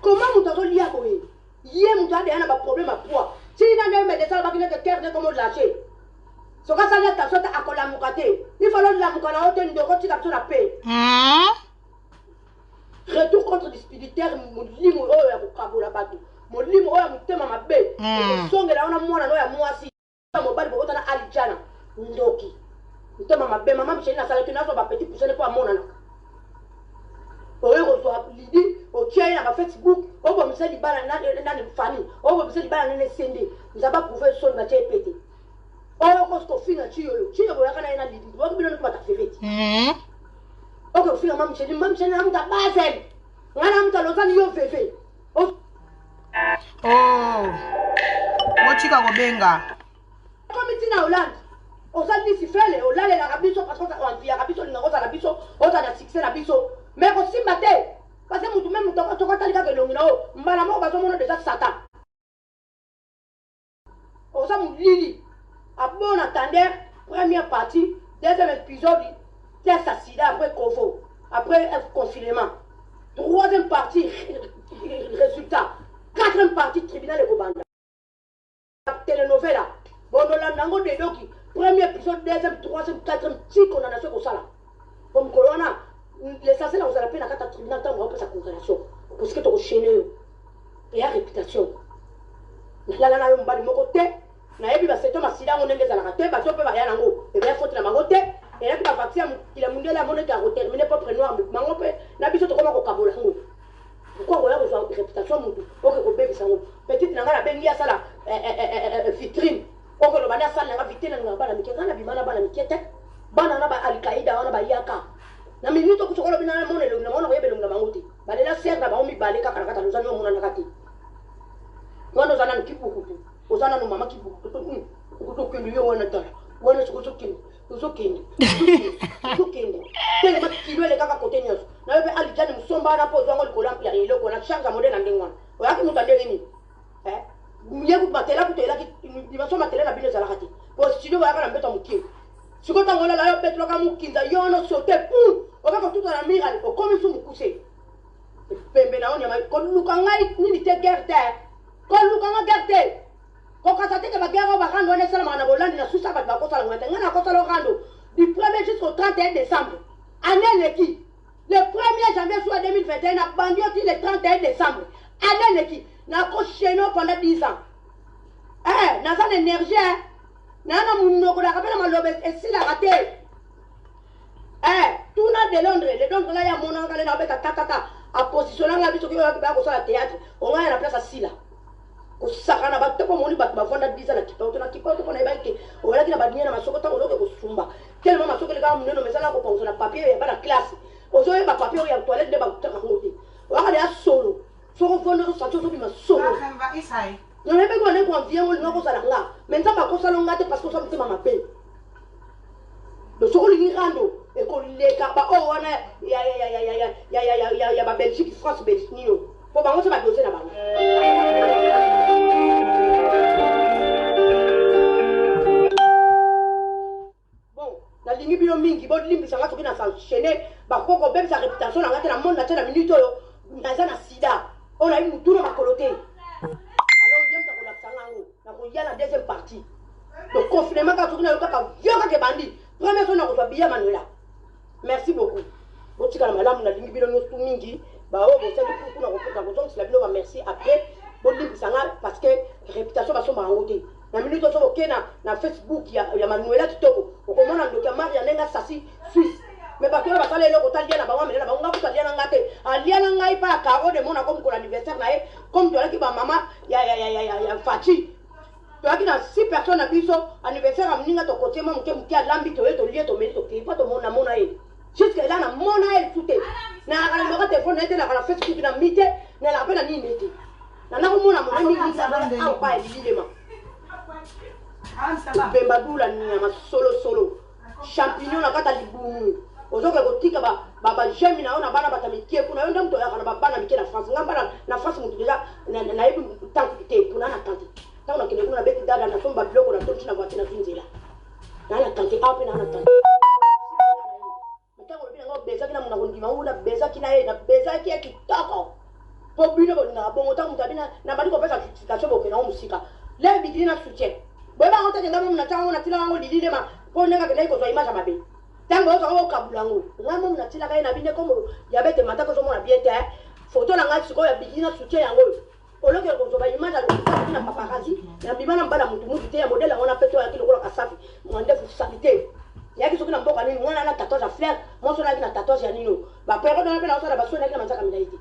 Comment muto lia boy? Yé muto ade ana ba problème à poids. Si il n'a même des salles bakine te terre de comment lâcher. Soka sala ta sota akola mukate. Il faut la mukana hotel ndoko tika so la paix. Retour contre le spirituel molimo oyo ya kokabola bato. Molimo oyo mutema mabe. Songela ona mwana no ya mwasi. Mobali bokota na alijana ndoki. Mutema mabe mama mcheni na sala tunazo ba petit pousser pour amona naka. Oyo ko so lidi o tia na Facebook, o bo mseli bana na famille, o bo mseli bana na sende. Nzaba pouvoir son na tie pété. Oyo ko sko finga chiyo. Chiyo bo yakana na lidi. Bo bilo ntwa ta feveti. Ok, finga mama mcheni na mta basel. Ngana mta lozani yo veve. Oh. Botika ko benga. Comme ici na Hollande. Osali si fele olale la rabiso parce que on via rabiso linga koza rabiso ota na succès rabiso mais ko simbate parce que mutu même to ko talika ke longina o mbala mo bazo mona déjà satan osa mulili a bon attendre première partie deuxième épisode test à sida après Kovo, après confinement. Troisième partie, résultat. Quatrième partie, tribunal de Kobanda. La telenovela. Bon, on a un des doki. Premier épisode, deuxième, troisième, quatrième, six condamnations pour ça là. Comme Corona, l'essentiel, on a la peine à 4 tribunal, on va faire sa condamnation. Parce que tu as chaîné. Et la réputation. Là, là, là, on va de mon côté. Na yebi ba seto masida on ndenge za la rate ba to pe ba ya nango e ba faute na mangote et là ba vaccin il a mundé la monnaie ka terminer pas noir mango pe na biso to koma ko kabola ngo pourquoi on a besoin de réputation mutu ok ko bebe sango petite nanga la bengi ya sala vitrine ok lo bana sala nga vitrine nga bana mikeka na bimana bana mikete bana na ba alkaida wana ba yaka na minute ko tsokolo bina na monnaie lo na mona ko yebe lo na mangote ba le la serre na ba o mi bale ka kata lo zanyo mona na kati wana zana nkipukutu ozana no mama kibu kutokendi yo wana tala wana sokokendi tele makilo le kaka kote nyoso na yobe alijani musomba na po zongo likola mpia ile ko na changa modela ndengwana oyaki mutande nini yeku batela kutela ki dimension matela na bino zala kati po studio ba kana mbeta mukimu sikota ngola la yo petro ka mukinza yo no sote pu okaka tuta na miral o komi su mukuse pembe na onya ko luka ngai nini te gerte ko luka nga gerte ko kasate ke bagero ba rando ne sala mana bolandi na susa ba ko sala ngata ngana ko sala rando du 1er jusqu'au 31 décembre année neki le 1er janvier soit 2021 na bandioti le 31 décembre année neki na ko cheno pendant 10 ans na ça l'énergie na munoko da kapela malobe esila raté tout na de Londres là ya mona kale na beta tata a positionner la biso ko ba ko sala théâtre on va na place à sila osakana bato po moni bato bavanda 10 ans na kipato to na ebaki olaki na banyana masoko ta ozoke kosumba tellement masoko le ka muneno mesala ko ponzo na papier ya bana classe ozoye ba papier ya toilette de ba kutaka ngoti wakale ya solo soko fondo so sacho so bima solo non ebe ko ne ko envie ngoli ngako sala nga menza ba ko sala ngate parce que so mtima mabe do soko li rando e ko le ka ba o wana ya ba Belgique France Belgique nio po bango se ba dossier na bango na lingi bino mingi bo limbisa nga soki na s'enchaîner ba koko bem sa réputation na ngate na monde na tena minute oyo na za na sida on a eu mutuno makolote alors yem ta kola sangango na ko yana deuxième partie le confinement ka soki na yoka vioka ke bandi première fois na ko biya manuela merci beaucoup botika na malamu na lingi bino nyusu mingi ba o bo sali kuku na ko pota ko donc la bino ba merci après bo limbisa nga parce que réputation ba so mangote na minute oso okena na Facebook ya manuela kitoko okomona ndoki ya Maria nenga sasi Suisse mais bato ba sala eloko talia na bango mena bango talia na ngate alia na ngai pa karo de mona comme pour l'anniversaire na e comme tu alaki ba mama ya Fachi tu alaki na 6 personnes na biso anniversaire amninga to côté mo mke alambi to eto lie to meli to ki pa to mona e jusque là na mona e tout na kana mo ka téléphone na na Facebook na mite na la pena ni mite na ko mona mo ni ni pa elilema bemba dula nyama solo champignon na kata libumu ozoke kotika ba jemi na ona bana batamikie kuna yo ndamto ya kana bana mikie na France ngamba na France mutu deja na yebi tantité kuna na tante tango na kile kuna beti dada na somba biloko na tonchi na voiture na vinzela na tante ape na tante mtango lobina ngo beza kina muna kondima ula beza kina ye na beza kia kitoko po bino na bongo tango mutabina na bali ko pesa justification boke na musika le bidina na soutien beba ngota kenda mo na tango na tila ngo lilile ma po nenga kenda iko zo image mabe tango zo kabulango ngamo na tila kai na bine komo diabete matako zo mo na biete photo na ngati ko ya bidina soutien yango oloke ko zo ba image na paparazzi na bimana mbala mutu te ya modele ngona peto ya kilo ko ka safi mwande fu salite yaki soki na mboka nini mwana na 14 fleur mo so na 14 ya nino ba pero na bela osala ba so na kina manzaka milaiti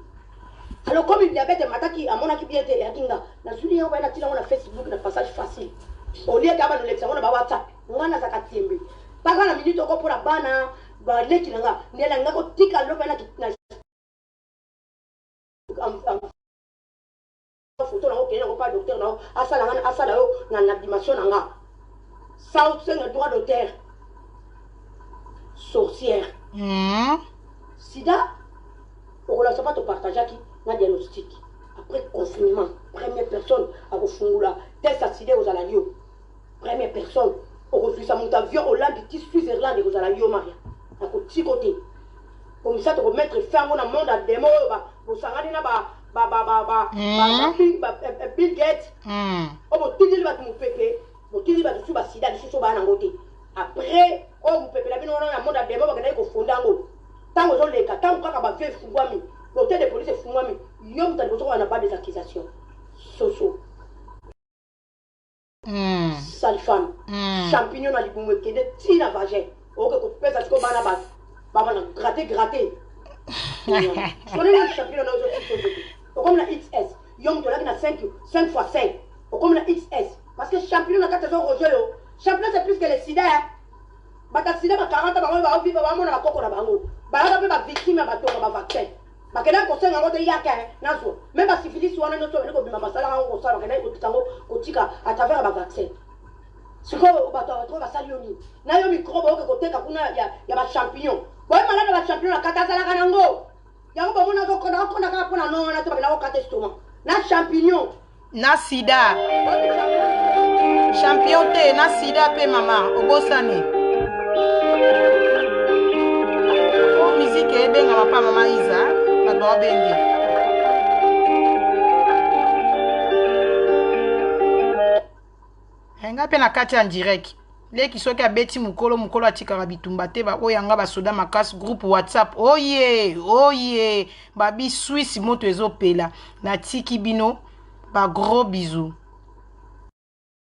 alors comme il diabete mataki amona ki biete ya kinga na suli yango na tila ngona Facebook na passage facile au lieu kama no lecture ngona ba WhatsApp ngana za katembe paka na minute ko pora bana ba leki nanga ndela ngako tika lopa na photo na okena ko pa docteur na asala yo na dimension nanga ça c'est le droit d'auteur sorcière sida on la pas te partager qui na diagnostic après confinement première personne à refungula test à sida aux alalio première personne au refus ça monte avion au land de Switzerland aux alalio Maria à côté côté comme ça tu remettre fin dans monde à démo pour s'arrêter na Bill Gates on va tirer ba mon pépé on tirer ba sous ba sida sous ba na ngote après on mon pépé la bino na monde à démo ba kana ko fondango tango zo leka tango kaka ba fait fungwami l'hôtel de police fungwami yom ta bozo na pas des accusations soso sale femme champignon na libumu kede tina vagin ok ko pesa ko bana ba na gratter on est le champignon na zo comme la XS yom to la na 5 x 5 comme la XS parce que champignon na 4 jours roger yo champignon c'est plus que le sida bata sida ba 40 ba vivre ba mona ba koko na bango ba ba victime ba to ba vaccin bakena ko senga ngoto yaka nazo même ba syphilis wana no to ko bima basala ngo ko sala kana ko tikango ko tika à travers ba vaccin siko ba to ba salioni na yo microbe ko teka kuna ya ba champignon boy malade ba champignon na katazala kana ngo yango ba mona ko na ka pona no na to ba na ko kate stomac na champignon na sida champignon te na sida pe mama obosani musique ebenga papa mama Isa ba benge enga pe na kati en direct leki soki abeti mukolo atikaka bitumba te ba oyanga basoda makasi groupe WhatsApp oye babi Suisse moto ezopela na tiki bino ba gros bisous.